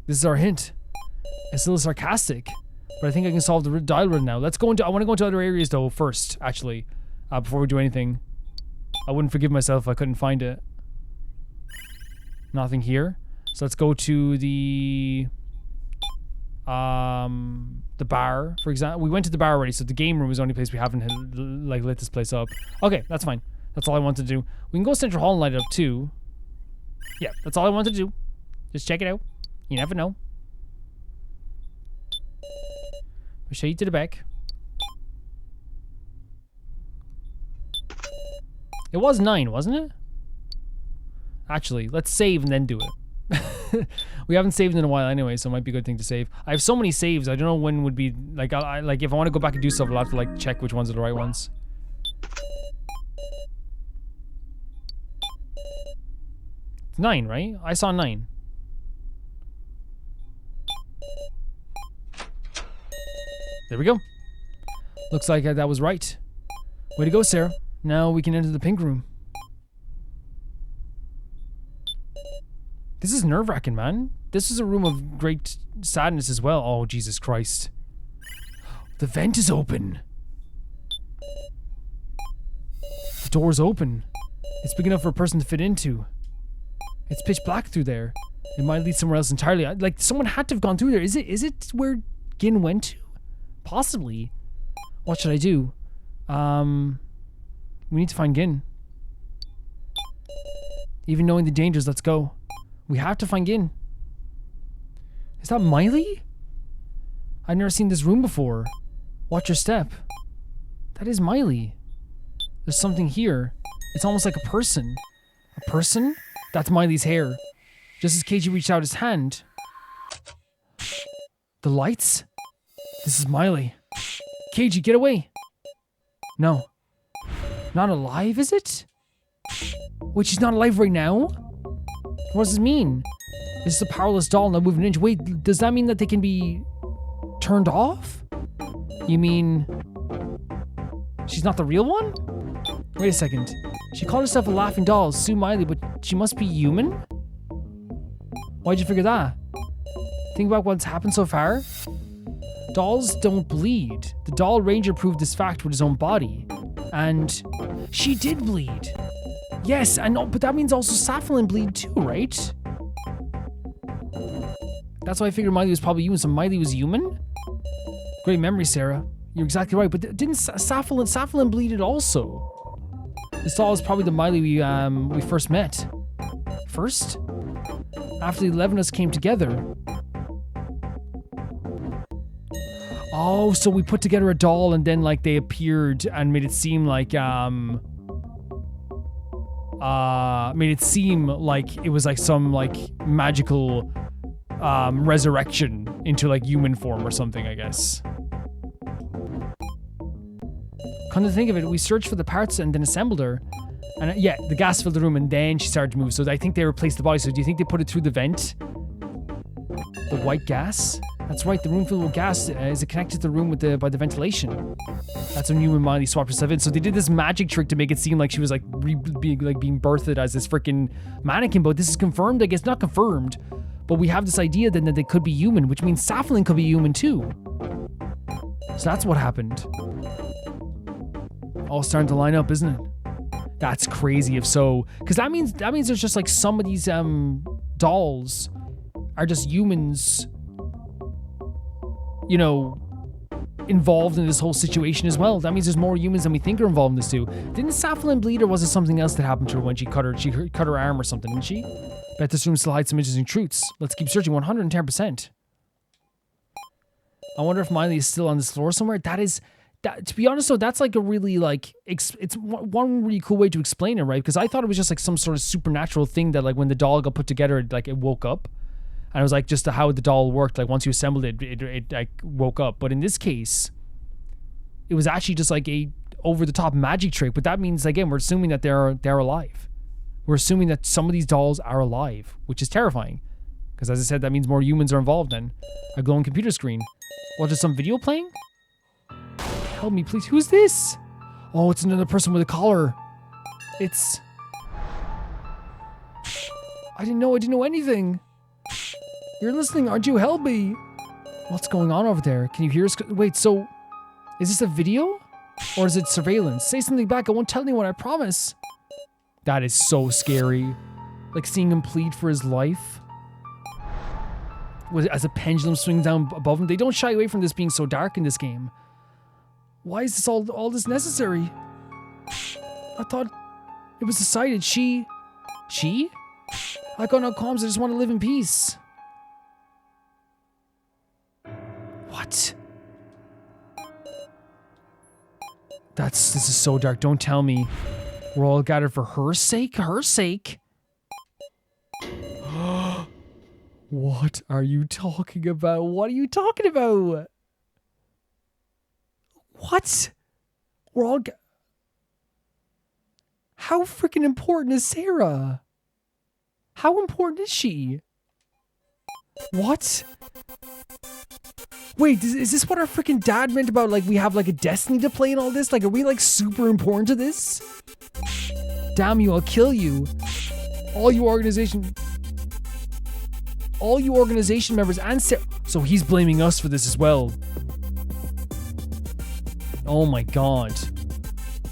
This is our hint. It's a little sarcastic, but I think I can solve the dial riddle now. Let's go into. I want to go into other areas though first, actually, before we do anything. I wouldn't forgive myself if I couldn't find it. Nothing here. So let's go to the bar, for example. We went to the bar already, so the game room is the only place we haven't like lit this place up. Okay, that's fine. That's all I wanted to do. We can go Central Hall and light it up too. Yeah, that's all I wanted to do. Just check it out. You never know. I'll show you to the back. It was 9, wasn't it? Actually, let's save and then do it. We haven't saved in a while anyway, so it might be a good thing to save. I have so many saves, I don't know when would be... Like, like if I want to go back and do stuff, I'll have to like check which ones are the right ones. It's 9, right? I saw 9. There we go. Looks like that was right. Way to go, Sarah. Now we can enter the pink room. This is nerve-wracking, man. This is a room of great sadness as well. Oh, Jesus Christ. The vent is open. The door's open. It's big enough for a person to fit into. It's pitch black through there. It might lead somewhere else entirely. Like, someone had to have gone through there. Is it where Gin went to? Possibly. What should I do? We need to find Gin. Even knowing the dangers, let's go. We have to find Gin. Is that Miley? I've never seen this room before. Watch your step. That is Miley. There's something here. It's almost like a person. A person? That's Miley's hair. Just as KG reached out his hand. The lights? This is Miley. KG, get away. No. Not alive, is it? Wait, she's not alive right now? What does this mean? This is a powerless doll not moving an inch. Wait, does that mean that they can be turned off? You mean she's not the real one? Wait a second. She called herself a laughing doll, Sue Miley, but she must be human? Why'd you figure that? Think about what's happened so far. Dolls don't bleed. The doll ranger proved this fact with his own body. And she did bleed. Yes, I know, but that means also Safalin bleed too, right? That's why I figured Miley was probably human, so Miley was human? Great memory, Sarah. You're exactly right, but didn't Safalin bleeded also? This doll is probably the Miley we first met. First? After the 11 of us came together. Oh, so we put together a doll and then like they appeared and made it seem like it was like some like magical resurrection into like human form or something, I guess. Come to think of it, we searched for the parts and then assembled her. And yeah, the gas filled the room and then she started to move. So I think they replaced the body. So do you think they put it through the vent? The white gas? That's right, the room filled with gas. Is it connected to the room by the ventilation? That's when you and Miley swapped herself in. So they did this magic trick to make it seem like she was like being birthed as this freaking mannequin. But this is confirmed, I guess. Not confirmed, but we have this idea then that they could be human, which means Safalin could be human too. So that's what happened. All starting to line up, isn't it? That's crazy if so, because that means there's just like some of these dolls are just humans, you know, involved in this whole situation as well. That means there's more humans than we think are involved in this too. Didn't Saflin bleed, or was it something else that happened to her when she cut her arm or something, didn't she? Bet this room still hides some interesting truths. Let's keep searching. 110%. I wonder if Miley is still on this floor somewhere. To be honest though, that's like a really like, it's one really cool way to explain it, right? Because I thought it was just like some sort of supernatural thing that like when the doll got put together, it woke up. And it was like just how the doll worked. Like once you assembled it, it like woke up. But in this case, it was actually just like a over-the-top magic trick. But that means, again, we're assuming that they're alive. We're assuming that some of these dolls are alive, which is terrifying. Because as I said, that means more humans are involved then. A glowing computer screen. What, is some video playing? Help me, please. Who's this? Oh, it's another person with a collar. It's... I didn't know anything. You're listening, aren't you? Help me. What's going on over there? Can you hear us? Wait, so... Is this a video? Or is it surveillance? Say something back. I won't tell anyone, I promise. That is so scary. Like seeing him plead for his life. As a pendulum swings down above him. They don't shy away from this being so dark in this game. Why is this all this necessary? I thought it was decided she? I got no comms, I just want to live in peace. What? This is so dark. Don't tell me we're all gathered for her sake? Her sake? What are you talking about? What are you talking about? What? We're all How freaking important is Sarah? How important is she? What? Wait, is this what our freaking dad meant about, like, we have, like, a destiny to play in all this? Like, are we, like, super important to this? Damn you, I'll kill you. All you organization members and Sarah. So he's blaming us for this as well. Oh my god.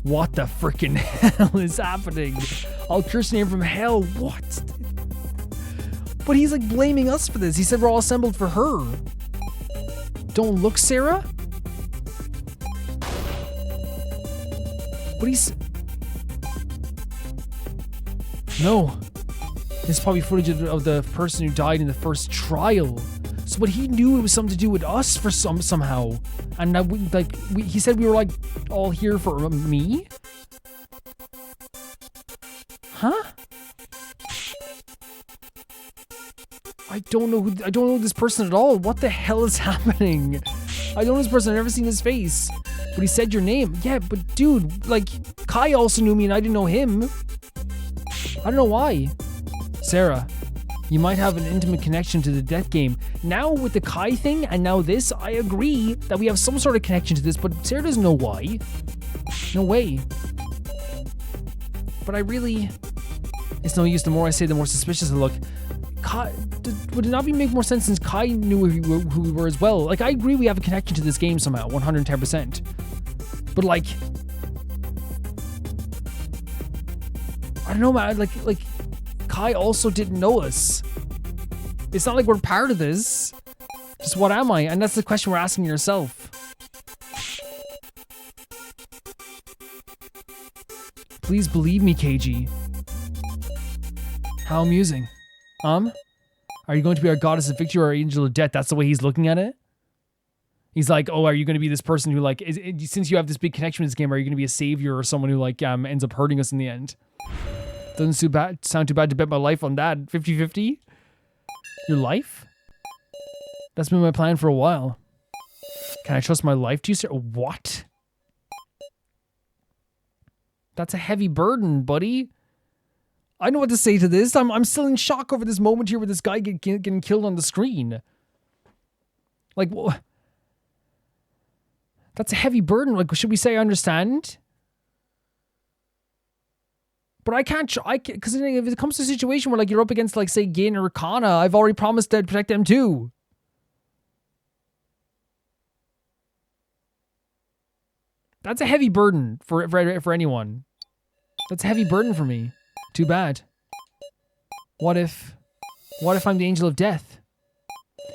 What the freaking hell is happening? I'll curse your name from hell. What? But he's, like, blaming us for this. He said we're all assembled for her. Don't look, Sarah? But he's... No. This is probably footage of the person who died in the first trial. So, but he knew it was something to do with us for somehow. And now, he said we were, like, all here for me? Huh? I don't know this person at all. What the hell is happening? I don't know this person. I've never seen his face. But he said your name. Yeah, but dude, like, Kai also knew me and I didn't know him. I don't know why. Sarah, you might have an intimate connection to the death game. Now with the Kai thing and now this, I agree that we have some sort of connection to this, but Sarah doesn't know why. No way. But it's no use. The more I say, the more suspicious I look. Kai, would it not make more sense since Kai knew who we were as well? Like, I agree we have a connection to this game somehow, 110%. But, like, I don't know, man. Like, Kai also didn't know us. It's not like we're part of this. Just what am I? And that's the question we're asking yourself. Please believe me, KG. How amusing. Are you going to be our goddess of victory or our angel of death? That's the way he's looking at it. He's like, oh, are you going to be this person who, like, since you have this big connection with this game, are you going to be a savior or someone who, like, ends up hurting us in the end? Doesn't sound too bad to bet my life on that. 50-50? Your life? That's been my plan for a while. Can I trust my life to you, sir? What? That's a heavy burden, buddy. I know what to say to this. I'm still in shock over this moment here with this guy getting killed on the screen. Like, that's a heavy burden. Like, should we say I understand? But I can't, because if it comes to a situation where, like, you're up against, like, say, Gin or Kana, I've already promised to protect them too. That's a heavy burden for anyone. That's a heavy burden for me. Too bad. What if What if I'm the angel of death?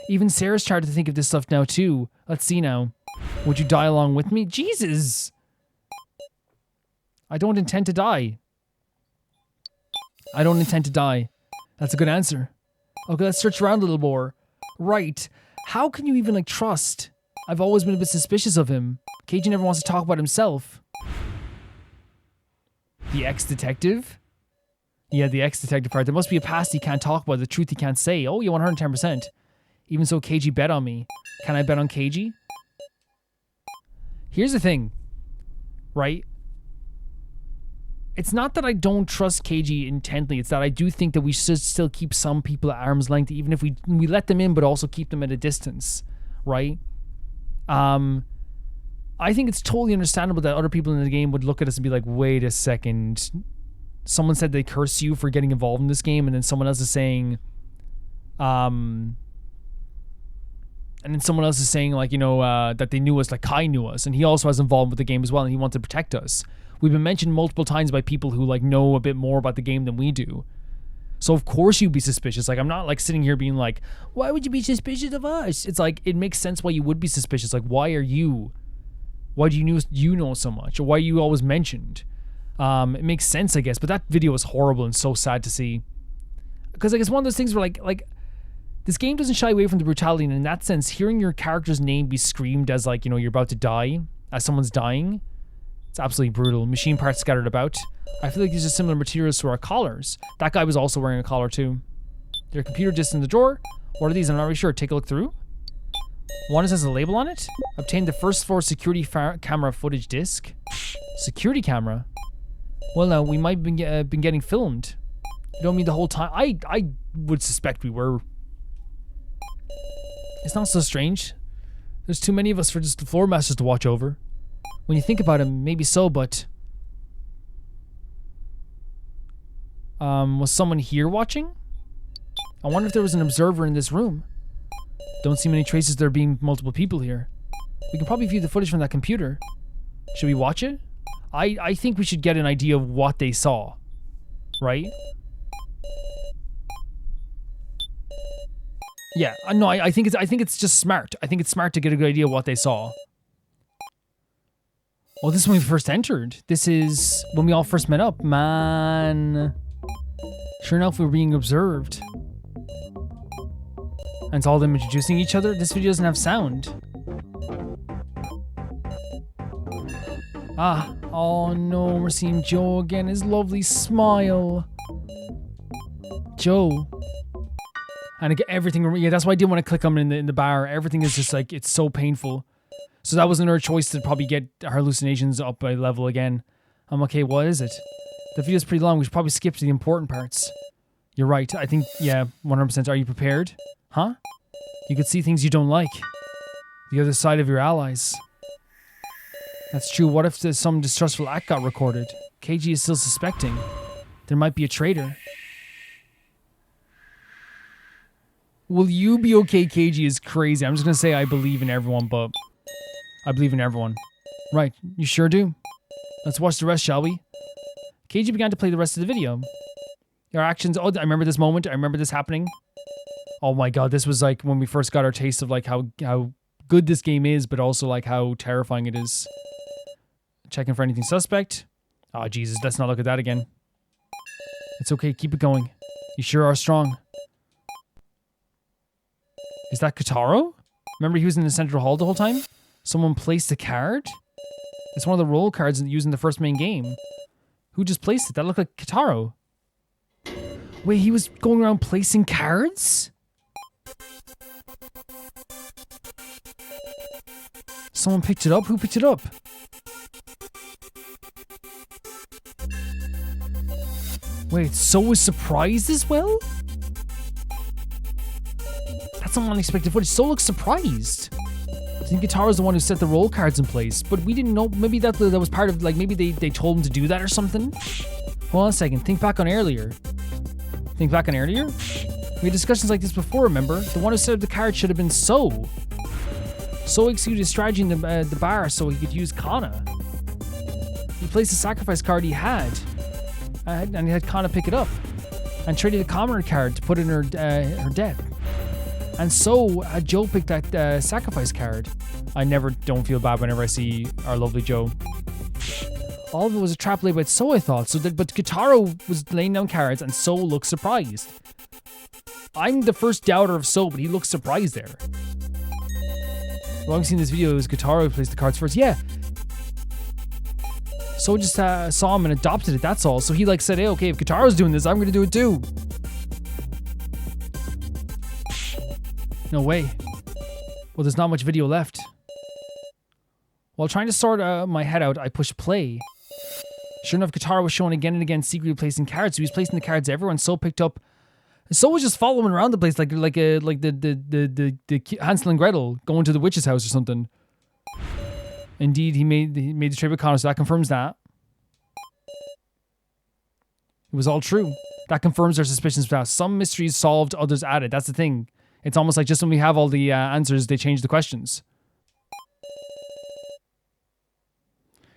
Even Sarah's started to think of this stuff now too. Let's see now. Would you die along with me? Jesus! I don't intend to die. I don't intend to die. That's a good answer. Okay, let's search around a little more. Right. How can you even, like, trust? I've always been a bit suspicious of him. Keiji never wants to talk about himself. The ex-detective? Yeah, the ex-detective part. There must be a past he can't talk about, the truth he can't say. Oh, yeah, 110%. Even so, Keiji bet on me. Can I bet on Keiji? Here's the thing. Right? It's not that I don't trust Keiji intently. It's that I do think that we should still keep some people at arm's length, even if we let them in, but also keep them at a distance, right? I think it's totally understandable that other people in the game would look at us and be like, wait a second. Someone said they curse you for getting involved in this game, and then someone else is saying, like, you know, that they knew us, like Kai knew us, and he also has involvement with the game as well, and he wanted to protect us. We've been mentioned multiple times by people who, like, know a bit more about the game than we do. So of course you'd be suspicious. Like, I'm not, like, sitting here being like, why would you be suspicious of us? It's like, it makes sense why you would be suspicious. Like, why do you know so much? Or why are you always mentioned? It makes sense, I guess. But that video was horrible and so sad to see. Because, like, it's one of those things where, like, this game doesn't shy away from the brutality. And in that sense, hearing your character's name be screamed as, like, you know, you're about to die, as someone's dying, it's absolutely brutal. Machine parts scattered about. I feel like these are similar materials to our collars. That guy was also wearing a collar too. There are computer discs in the drawer. What are these? I'm not really sure. Take a look through. One has a label on it. Obtained the first floor security camera footage disc. Security camera? Well, now, we might have been getting filmed. You don't mean the whole time? I would suspect we were. It's not so strange. There's too many of us for just the floor masters to watch over. When you think about it, maybe so, but... was someone here watching? I wonder if there was an observer in this room. Don't see many traces there being multiple people here. We can probably view the footage from that computer. Should we watch it? I think we should get an idea of what they saw. Right? Yeah, no, I think it's just smart. I think it's smart to get a good idea of what they saw. Oh, this is when we first entered. This is when we all first met up. Man. Sure enough, we were being observed. And it's all them introducing each other. This video doesn't have sound. Ah. Oh no, we're seeing Joe again. His lovely smile. Joe. And again, everything, yeah, that's why I didn't want to click on him in the bar. Everything is just like, it's so painful. So that was another choice to probably get our hallucinations up by level again. I'm okay, what is it? The video's pretty long. We should probably skip to the important parts. You're right. I think, yeah, 100%. Are you prepared? Huh? You could see things you don't like. The other side of your allies. That's true. What if some distrustful act got recorded? Keiji is still suspecting. There might be a traitor. Will you be okay, Keiji is crazy. I'm just going to say I believe in everyone, but... I believe in everyone. Right, you sure do. Let's watch the rest, shall we? Keiji began to play the rest of the video. Our actions... Oh, I remember this moment. I remember this happening. Oh my god, this was like when we first got our taste of like how good this game is, but also like how terrifying it is. Checking for anything suspect. Oh, Jesus, let's not look at that again. It's okay, keep it going. You sure are strong. Is that Kotaro? Remember he was in the central hall the whole time? Someone placed a card? It's one of the roll cards used in the first main game. Who just placed it? That looked like Kotaro. Wait, he was going around placing cards? Someone picked it up? Who picked it up? Wait, so was surprised as well? That's some unexpected footage. So looks surprised. I think Kataro's the one who set the roll cards in place, but we didn't know. Maybe that was part of, like, maybe they told him to do that or something. Hold on a second. Think back on earlier. We had discussions like this before, remember? The one who set up the card should have been So. So executed his strategy in the bar so he could use Kana. He placed the sacrifice card he had, and he had Kana pick it up. and traded a commoner card to put in her deck. And so Joe picked that sacrifice card. I don't feel bad whenever I see our lovely Joe. All of it was a trap laid by So, I thought. But Kotaro was laying down cards, and So looked surprised. I'm the first doubter of So, but he looks surprised there. The long seen this video, it was Kotaro who placed the cards first. Yeah. So just saw him and adopted it, that's all. So he said, hey, okay, if Kotaro's doing this, I'm going to do it too. No way. Well, there's not much video left. While trying to sort my head out, I pushed play. Sure enough, Kotaro was shown again and again secretly placing cards. So he was placing the cards everyone So picked up. So was just following around the place like the Hansel and Gretel going to the witch's house or something. Indeed, he made the trade with Connor, so that confirms that. It was all true. That confirms our suspicions now. Some mysteries solved, others added. That's the thing. It's almost like just when we have all the answers, they change the questions.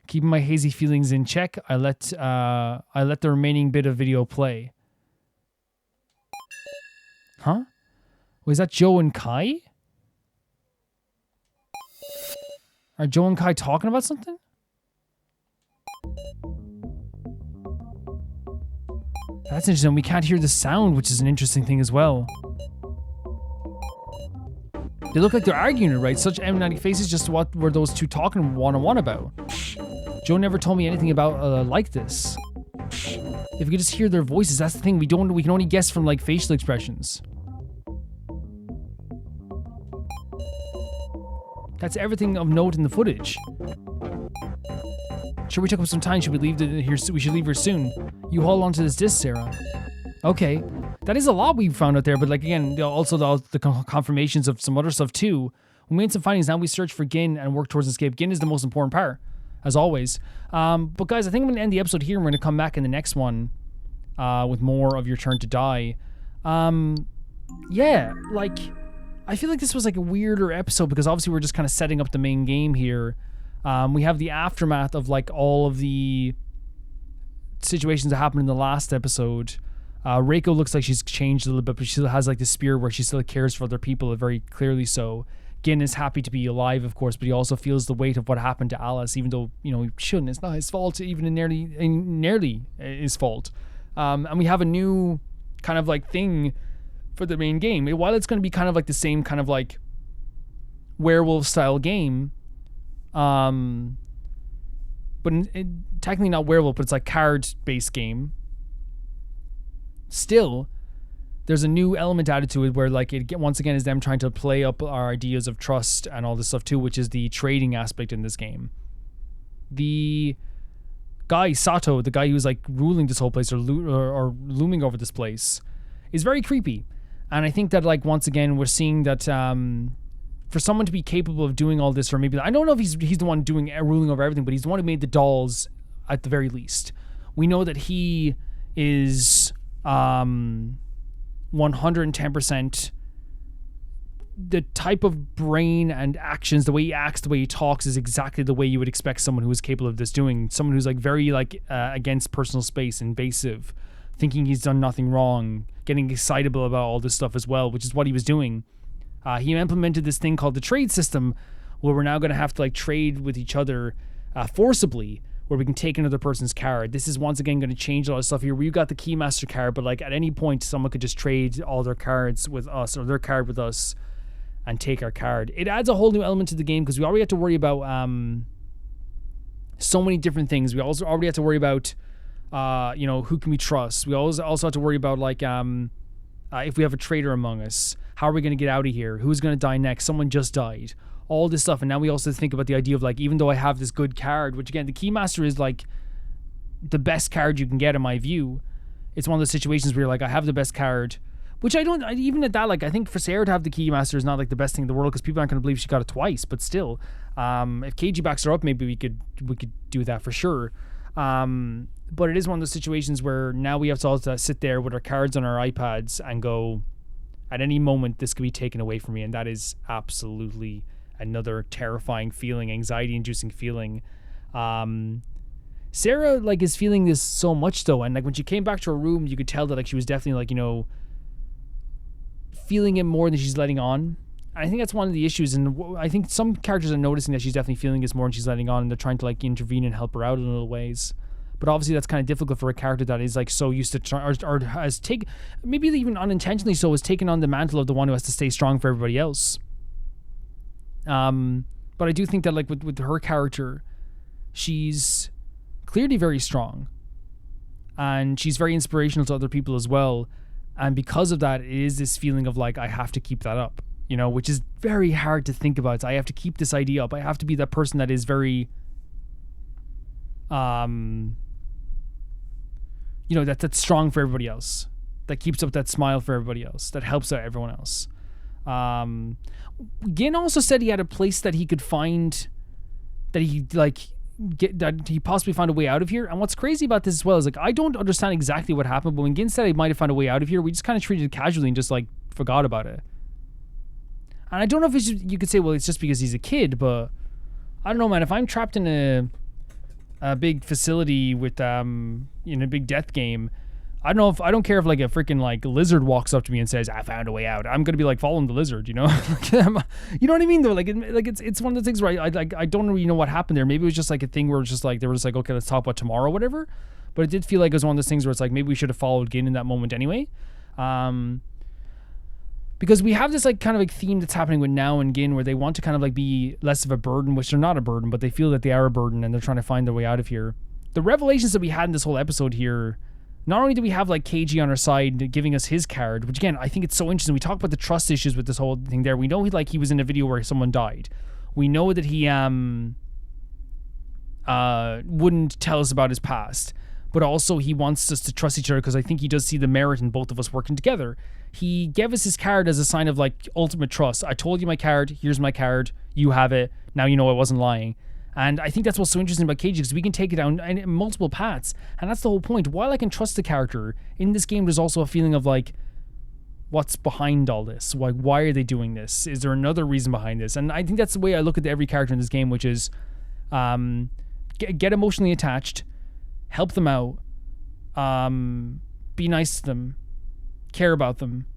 Keeping my hazy feelings in check, I let the remaining bit of video play. Huh? Was that Joe and Kai? Are Joe and Kai talking about something? That's interesting. We can't hear the sound, which is an interesting thing as well. They look like they're arguing it, right? Such enigmatic faces. Just what were those two talking one-on-one about? Joe never told me anything about like this. If we could just hear their voices, that's the thing. We can only guess from facial expressions. That's everything of note in the footage. Sure, we took up some time. Should we leave here? We should leave here soon. You hold on to this disc, Sarah. Okay, that is a lot we found out there. But again, also the confirmations of some other stuff too. We made some findings. Now we search for Gin and work towards escape. Gin is the most important part, as always. But guys, I think I'm gonna end the episode here. And we're gonna come back in the next one with more of Your Turn to Die. Yeah, I feel like this was a weirder episode because obviously we're just kind of setting up the main game here. We have the aftermath of all of the situations that happened in the last episode. Reiko looks like she's changed a little bit, but she still has the spirit where she still cares for other people, very clearly so. Gin is happy to be alive, of course, but he also feels the weight of what happened to Alice, even though, he shouldn't. It's not his fault, even nearly his fault. And we have a new kind of thing for the main game. While it's going to be kind of the same kind of werewolf style game, but technically not werewolf, but it's card based game. Still, there's a new element added to it where it once again is them trying to play up our ideas of trust and all this stuff too, which is the trading aspect in this game. The guy Sato, the guy who's ruling this whole place or looming over this place, is very creepy. And I think that once again we're seeing that for someone to be capable of doing all this, or maybe I don't know if he's the one ruling over everything, but he's the one who made the dolls at the very least. We know that he is 110% the type of brain and actions, the way he acts, the way he talks is exactly the way you would expect someone who is capable of this doing. Someone who's very against personal space, invasive, thinking he's done nothing wrong, getting excitable about all this stuff as well, which is what he was doing. He implemented this thing called the trade system, where we're now going to have to trade with each other forcibly, where we can take another person's card. This is once again going to change a lot of stuff here. We got the Keymaster card, but at any point someone could just trade all their cards with us, or their card with us, and take our card. It adds a whole new element to the game because we already have to worry about so many different things. We also already have to worry about who can we trust. We also have to worry about if we have a traitor among us, how are we going to get out of here? Who's going to die next? Someone just died. All this stuff. And now we also think about the idea of even though I have this good card, which again, the Keymaster is the best card you can get in my view. It's one of those situations where you're I have the best card, which even at that, I think for Sarah to have the Keymaster is not the best thing in the world because people aren't going to believe she got it twice, but still, if KG backs her up, maybe we could do that for sure. But it is one of those situations where now we have to also sit there with our cards on our iPads and go, at any moment, this could be taken away from me. And that is absolutely another terrifying feeling, anxiety-inducing feeling. Sarah like is feeling this so much though, and like when she came back to her room, you could tell that like she was definitely like, you know, feeling it more than she's letting on. And I think that's one of the issues, and I think some characters are noticing that she's definitely feeling this more than she's letting on, and they're trying to like intervene and help her out in little ways. But obviously that's kind of difficult for a character that is like so used to or has taken, maybe even unintentionally so, has taken on the mantle of the one who has to stay strong for everybody else. But I do think that like with her character, she's clearly very strong, and she's very inspirational to other people as well. And because of that, it is this feeling of like, I have to keep that up, you know, which is very hard to think about. So I have to keep this idea up. I have to be that person that is very, you know, that's strong for everybody else, that keeps up that smile for everybody else, that helps out everyone else. Gin also said he had a place that he could find, that he like that he possibly found a way out of here. And what's crazy about this as well is like, I don't understand exactly what happened, but when Gin said he might have found a way out of here, we just kind of treated it casually and just like forgot about it. And I don't know if it's just, you could say, well, it's just because he's a kid, but I don't know, man. If I'm trapped in a big facility with in a big death game, I don't care if like a freaking like lizard walks up to me and says, I found a way out. I'm gonna be like following the lizard, you know. You know what I mean though? Like it's one of the things where I don't really know what happened there. Maybe it was just like a thing where it's just like they were just like, okay, let's talk about tomorrow, whatever. But it did feel like it was one of those things where it's like maybe we should have followed Gin in that moment anyway. Because we have this like kind of like theme that's happening with Now and Gin where they want to kind of like be less of a burden, which they're not a burden, but they feel that they are a burden and they're trying to find their way out of here. The revelations that we had in this whole episode here, not only do we have like KG on our side giving us his card, which again, I think it's so interesting. We talk about the trust issues with this whole thing there. We know he was in a video where someone died. We know that he wouldn't tell us about his past, but also he wants us to trust each other because I think he does see the merit in both of us working together. He gave us his card as a sign of like ultimate trust. I told you my card, here's my card, you have it, now you know I wasn't lying. And I think that's what's so interesting about KG, because we can take it down in multiple paths. And that's the whole point. While I can trust the character, in this game there's also a feeling of like, what's behind all this? Why are they doing this? Is there another reason behind this? And I think that's the way I look at every character in this game, which is get emotionally attached, help them out, be nice to them, care about them,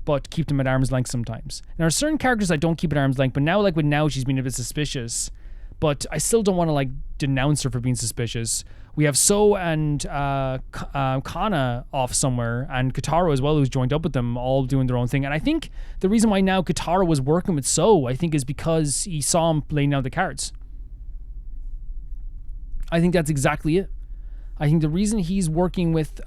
but keep them at arm's length sometimes. And there are certain characters I don't keep at arm's length, but now like with Now, she's been a bit suspicious. But I still don't want to like denounce her for being suspicious. We have So and Kana off somewhere, and Katara as well, who's joined up with them, all doing their own thing. And I think the reason why now Katara was working with So, I think, is because he saw him laying down the cards. I think that's exactly it. I think the reason he's working with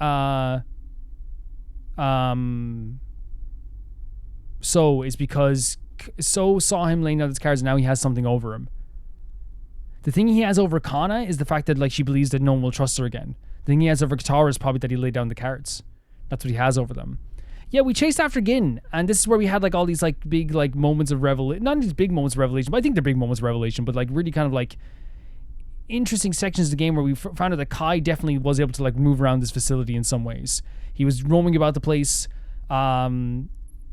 So is because So saw him laying down his cards, and now he has something over him. The thing he has over Kana is the fact that like she believes that no one will trust her again. The thing he has over Katara is probably that he laid down the cards. That's what he has over them. Yeah, we chased after Gin, and this is where we had like all these like big like moments of revelation. Not these big moments of revelation, but I think they're big moments of revelation, but like really kind of like interesting sections of the game where we found out that Kai definitely was able to like move around this facility in some ways. He was roaming about the place, putting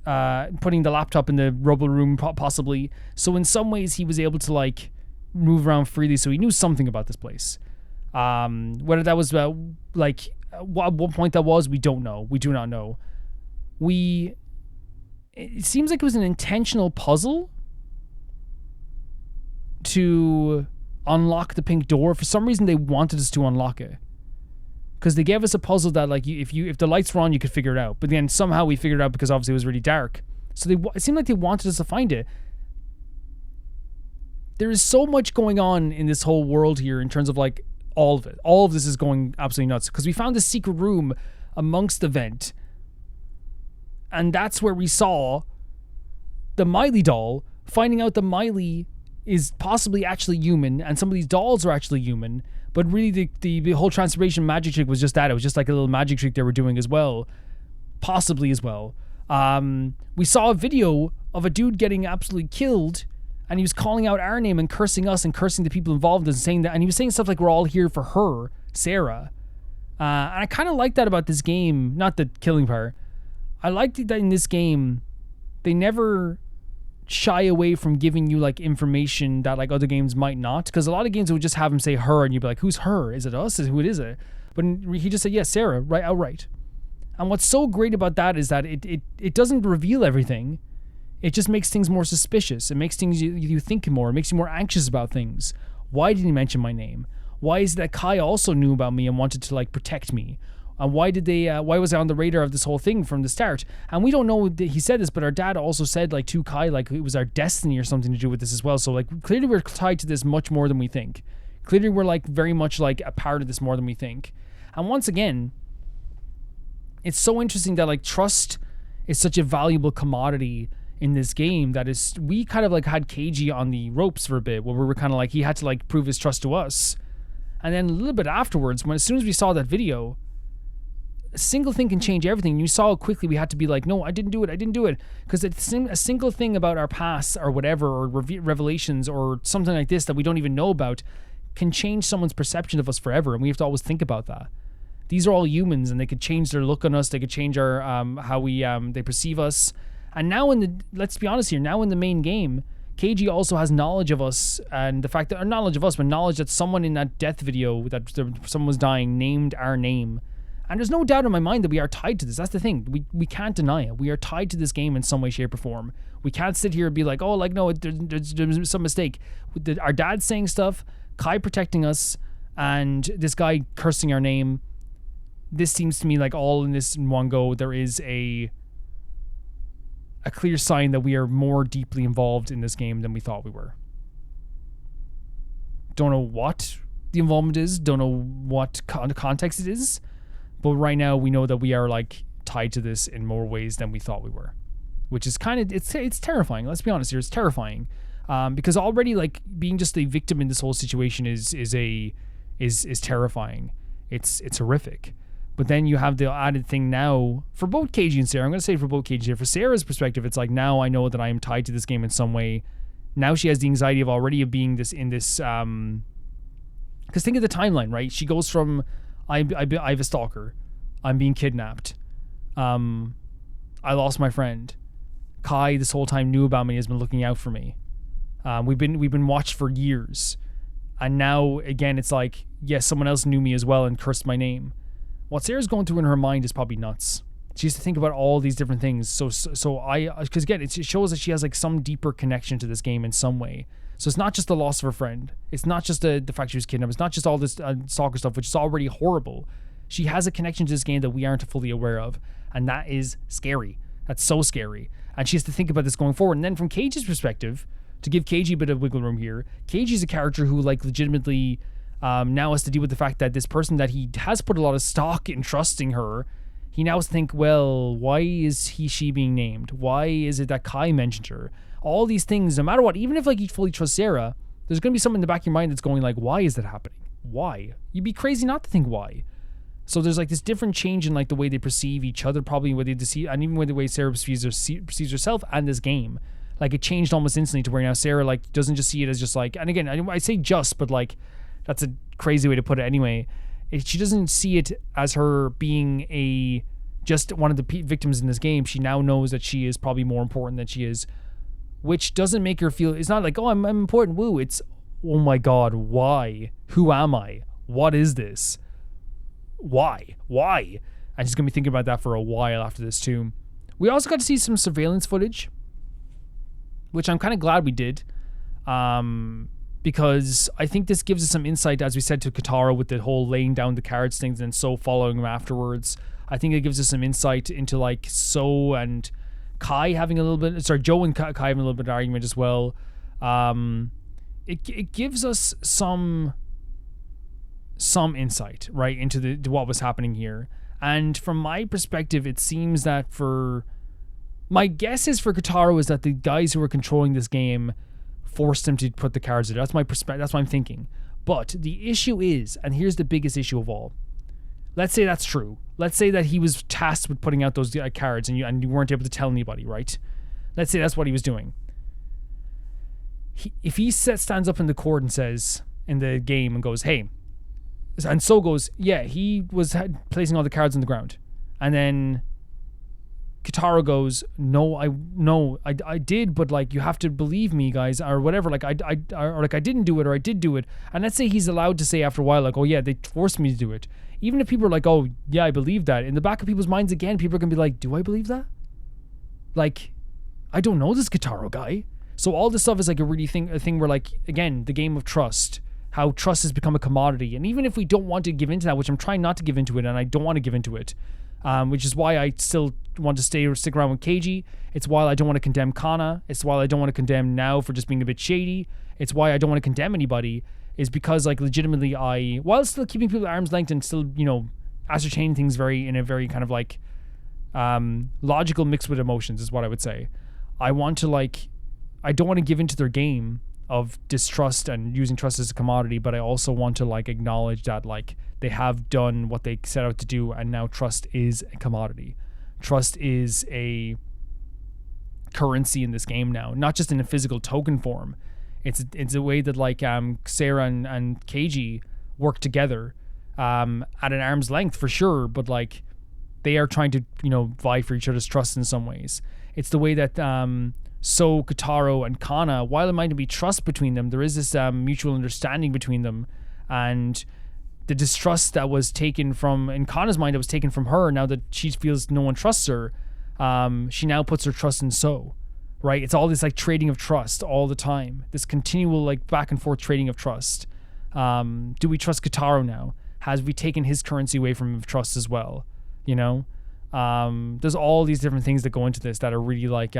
the laptop in the rubble room possibly. So in some ways he was able to like move around freely, so he knew something about this place. Whether that was like what point that was, we don't know. We do not know. It seems like it was an intentional puzzle to unlock the pink door. For some reason they wanted us to unlock it, because they gave us a puzzle that like if the lights were on you could figure it out, but then somehow we figured it out because obviously it was really dark. So it seemed like they wanted us to find it. There is so much going on in this whole world here in terms of like all of it. All of this is going absolutely nuts because we found this secret room amongst the vent, and that's where we saw the Miley doll, finding out that Miley is possibly actually human and some of these dolls are actually human, but really the whole transformation magic trick was just that. It was just like a little magic trick they were doing as well, possibly as well. We saw a video of a dude getting absolutely killed, and he was calling out our name and cursing us and cursing the people involved and saying that, and he was saying stuff like we're all here for her, Sarah. And I kind of like that about this game, not the killing part. I liked that in this game, they never shy away from giving you like information that like other games might not, because a lot of games would just have him say her and you'd be like, who's her? Is it us? Who is it? But he just said, yes, Sarah, right, outright. And what's so great about that is that it doesn't reveal everything. It just makes things more suspicious. It makes things you think more. It makes you more anxious about things. Why did he mention my name? Why is it that Kai also knew about me and wanted to like protect me? And why was I on the radar of this whole thing from the start? And we don't know that he said this, but our dad also said like to Kai, like it was our destiny or something to do with this as well. So like clearly we're tied to this much more than we think. Clearly we're like very much like a part of this more than we think. And once again, it's so interesting that like trust is such a valuable commodity in this game that is, we kind of like had Keiji on the ropes for a bit where we were kind of like, he had to like prove his trust to us. And then a little bit afterwards, as soon as we saw that video, a single thing can change everything. You saw how quickly we had to be like, no, I didn't do it. Because a single thing about our past or whatever, or revelations or something like this that we don't even know about can change someone's perception of us forever. And we have to always think about that. These are all humans and they could change their look on us. They could change our, how they perceive us. And now let's be honest here, now in the main game, Keiji also has knowledge of us, and the fact that, or knowledge of us, but knowledge that someone in that death video, that someone was dying, named our name. And there's no doubt in my mind that we are tied to this. That's the thing. We can't deny it. We are tied to this game in some way, shape, or form. We can't sit here and be like, oh, like, no, there's some mistake. Our dad's saying stuff, Kai protecting us, and this guy cursing our name. This seems to me like all in this in one go, there is a clear sign that we are more deeply involved in this game than we thought we were. Don't know what the involvement is. Don't know what context it is. But right now we know that we are like tied to this in more ways than we thought we were, which is kind of, it's terrifying. Let's be honest here. It's terrifying. Because already like being just a victim in this whole situation is terrifying. It's horrific. But then you have the added thing now for both Keiji and Sarah. I'm going to say for both Keiji here. For Sarah's perspective, it's like, now I know that I am tied to this game in some way. Now she has the anxiety of being this in this. Because think of the timeline, right? She goes from I have a stalker, I'm being kidnapped, I lost my friend. Kai this whole time knew about me, has been looking out for me. We've been watched for years, and now again it's like, yes, someone else knew me as well and cursed my name. What Sarah's going through in her mind is probably nuts. She has to think about all these different things. Because again, it shows that she has like some deeper connection to this game in some way. So it's not just the loss of her friend. It's not just the fact she was kidnapped. It's not just all this stalker stuff, which is already horrible. She has a connection to this game that we aren't fully aware of. And that is scary. That's so scary. And she has to think about this going forward. And then from Keiji's perspective, to give Keiji a bit of wiggle room here, Keiji's a character who like legitimately now has to deal with the fact that this person that he has put a lot of stock in trusting her, he now has to think, well, why is she being named? Why is it that Kai mentioned her? All these things, no matter what, even if like you fully trust Sarah, there's going to be something in the back of your mind that's going like, why is that happening? Why? You'd be crazy not to think why. So there's like this different change in like the way they perceive each other, probably what they see, and even the way Sarah perceives herself and this game. Like it changed almost instantly to where now Sarah like doesn't just see it as just like, and again, I say just, but like that's a crazy way to put it anyway. She doesn't see it as her being just one of the victims in this game. She now knows that she is probably more important than she is, which doesn't make her feel, it's not like, oh, I'm important, woo. It's, oh my God, why? Who am I? What is this? Why? And she's going to be thinking about that for a while after this too. We also got to see some surveillance footage, which I'm kind of glad we did. Because I think this gives us some insight, as we said, to Kotaro with the whole laying down the cards things and So following him afterwards. I think it gives us some insight into like So and Kai having a little bit, Joe and Kai having a little bit of argument as well. It gives us some insight, right, into what was happening here. And from my perspective, it seems that my guess is for Kotaro is that the guys who were controlling this game forced him to put the cards there. That's my perspective. That's what I'm thinking. But the issue is, and here's the biggest issue of all. Let's say that's true. Let's say that he was tasked with putting out those cards and you weren't able to tell anybody, right? Let's say that's what he was doing. If he stands up in the court and says in the game and goes, hey, and So goes, yeah, he was placing all the cards on the ground. And then Kitaro goes, I did, but like you have to believe me, guys, or whatever. Like or like I didn't do it, or I did do it. And let's say he's allowed to say after a while, like, oh yeah, they forced me to do it. Even if people are like, oh yeah, I believe that. In the back of people's minds again, people are gonna be like, do I believe that? Like, I don't know this Kitaro guy. So all this stuff is like a thing where, like, again, the game of trust, how trust has become a commodity. And even if we don't want to give into that, which I'm trying not to give into it, and I don't want to give into it, which is why I still want to stick around with Keiji. It's why I don't want to condemn Kana. It's why I don't want to condemn Now for just being a bit shady. It's why I don't want to condemn anybody, is because, like, legitimately while still keeping people at arm's length and still, you know, ascertaining things in a very kind of like logical mixed with emotions is what I would say. I don't want to give into their game of distrust and using trust as a commodity, but I also want to like acknowledge that like they have done what they set out to do, and now trust is a commodity. Trust is a currency in this game now, not just in a physical token form. It's a way that like Sarah and Keiji work together at an arm's length for sure, but like they are trying to, you know, vie for each other's trust in some ways. It's the way that So Kitaro and Kana, while it might not be trust between them, there is this mutual understanding between them, and the distrust that was taken from, in Kana's mind, it was taken from her. Now that she feels no one trusts her, she now puts her trust in So, right? It's all this like trading of trust all the time, this continual like back and forth trading of trust. Do we trust Kitaro now? Has we taken his currency away from him of trust as well? You know, there's all these different things that go into this that are really like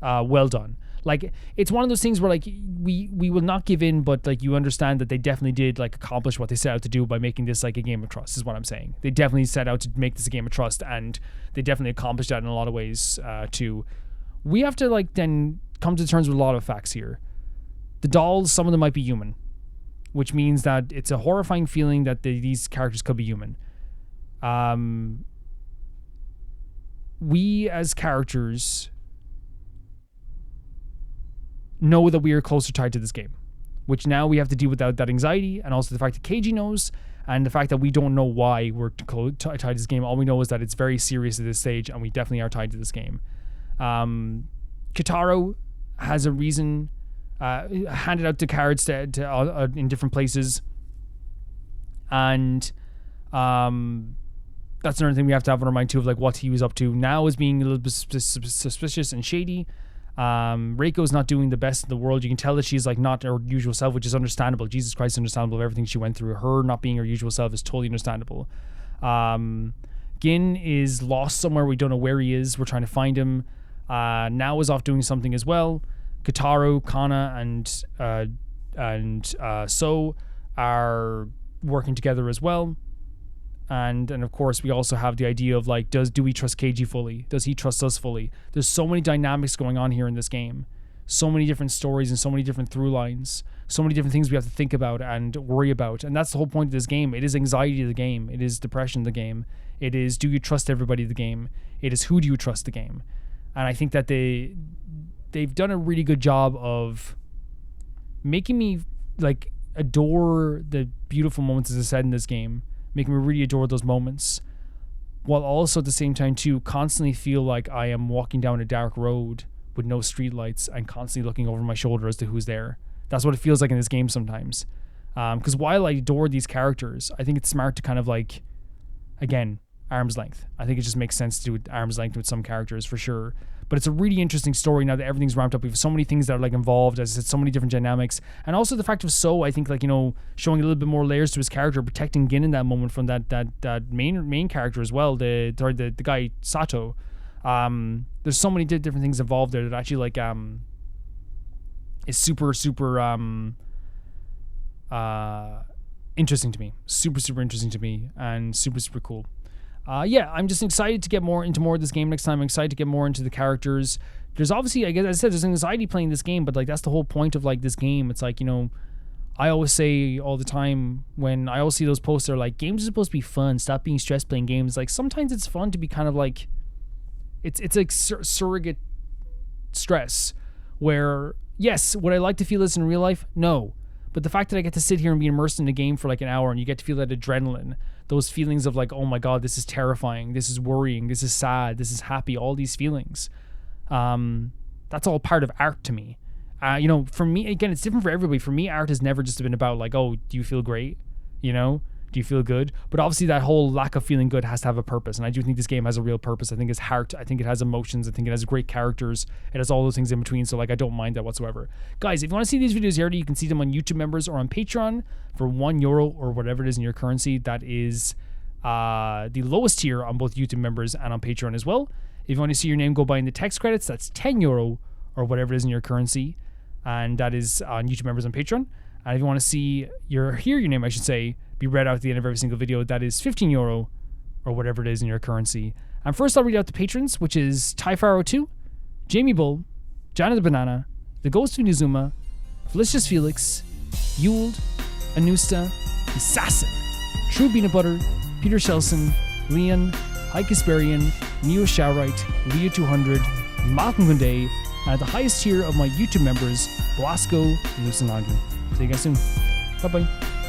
well done. Like, it's one of those things where like we will not give in, but like you understand that they definitely did like accomplish what they set out to do by making this like a game of trust, is what I'm saying. They definitely set out to make this a game of trust, and they definitely accomplished that in a lot of ways too. We have to like then come to terms with a lot of facts here. The dolls, some of them might be human, which means that it's a horrifying feeling that these characters could be human. We as characters know that we are closer tied to this game, which now we have to deal with that anxiety, and also the fact that Keiji knows, and the fact that we don't know why we're tied to this game. All we know is that it's very serious at this stage, and we definitely are tied to this game. Kitaro has a reason, handed out the cards to in different places, and that's another thing we have to have on our mind too, of like what he was up to. Now is being a little bit suspicious and shady. Reiko's not doing the best in the world. You can tell that she's like not her usual self, which is understandable. Jesus Christ, understandable of everything she went through. Her not being her usual self is totally understandable. Gin is lost somewhere. We don't know where he is. We're trying to find him. Now is off doing something as well. Kitaro, Kana, and So are working together as well. And of course, we also have the idea of like, do we trust Keiji fully? Does he trust us fully? There's so many dynamics going on here in this game. So many different stories and so many different through lines. So many different things we have to think about and worry about. And that's the whole point of this game. It is anxiety of the game. It is depression of the game. It is, do you trust everybody of the game? It is, who do you trust the game? And I think that they've done a really good job of making me like adore the beautiful moments, as I said, in this game. Making me really adore those moments, while also at the same time too constantly feel like I am walking down a dark road with no streetlights and constantly looking over my shoulder as to who's there. That's what it feels like in this game sometimes. Because while I adore these characters, I think it's smart to kind of like, again, arm's length. I think it just makes sense to do arm's length with some characters for sure. But it's a really interesting story now that everything's ramped up. We have so many things that are like involved, as I said, so many different dynamics. And also the fact of So, I think, like, you know, showing a little bit more layers to his character, protecting Gin in that moment from that main character as well, the guy Sato. There's so many different things involved there that actually like is super interesting to me. Super interesting to me, and super cool. I'm just excited to get into more of this game next time. I'm excited to get more into the characters. There's obviously, I guess, as I said, there's anxiety playing this game, but like that's the whole point of like this game. It's like, you know, I always say all the time when I always see those posts that are like, games are supposed to be fun, stop being stressed playing games. Like sometimes it's fun to be kind of like, it's like surrogate stress where, yes, would I like to feel this in real life? No. But the fact that I get to sit here and be immersed in the game for like an hour and you get to feel that adrenaline, those feelings of like, oh my God, this is terrifying, this is worrying, this is sad, this is happy, all these feelings. That's all part of art to me. For me, again, it's different for everybody. For me, art has never just been about like, oh, do you feel great? Do you feel good? But obviously that whole lack of feeling good has to have a purpose. And I do think this game has a real purpose. I think it's heart. I think it has emotions. I think it has great characters. It has all those things in between. So like, I don't mind that whatsoever. Guys, if you want to see these videos here, you can see them on YouTube members or on Patreon for €1 or whatever it is in your currency. That is the lowest tier on both YouTube members and on Patreon as well. If you want to see your name go by in the text credits, that's €10 or whatever it is in your currency. And that is on YouTube members and Patreon. And if you want to see your name, I should say, be read out at the end of every single video, that is €15 or whatever it is in your currency. And first I'll read out the patrons, which is Typharo2, Jamie Bull, Jana the Banana, The Ghost of Nizuma, Felicious Felix, Yuld, Anusta, Assassin, True Peanut Butter, Peter Shelson, Leon, High Kasperian, Neo Showright, Leo 200, Malcolm Gunday, and at the highest tier of my YouTube members, Blasco Lusanagi. See you guys soon. Bye-bye.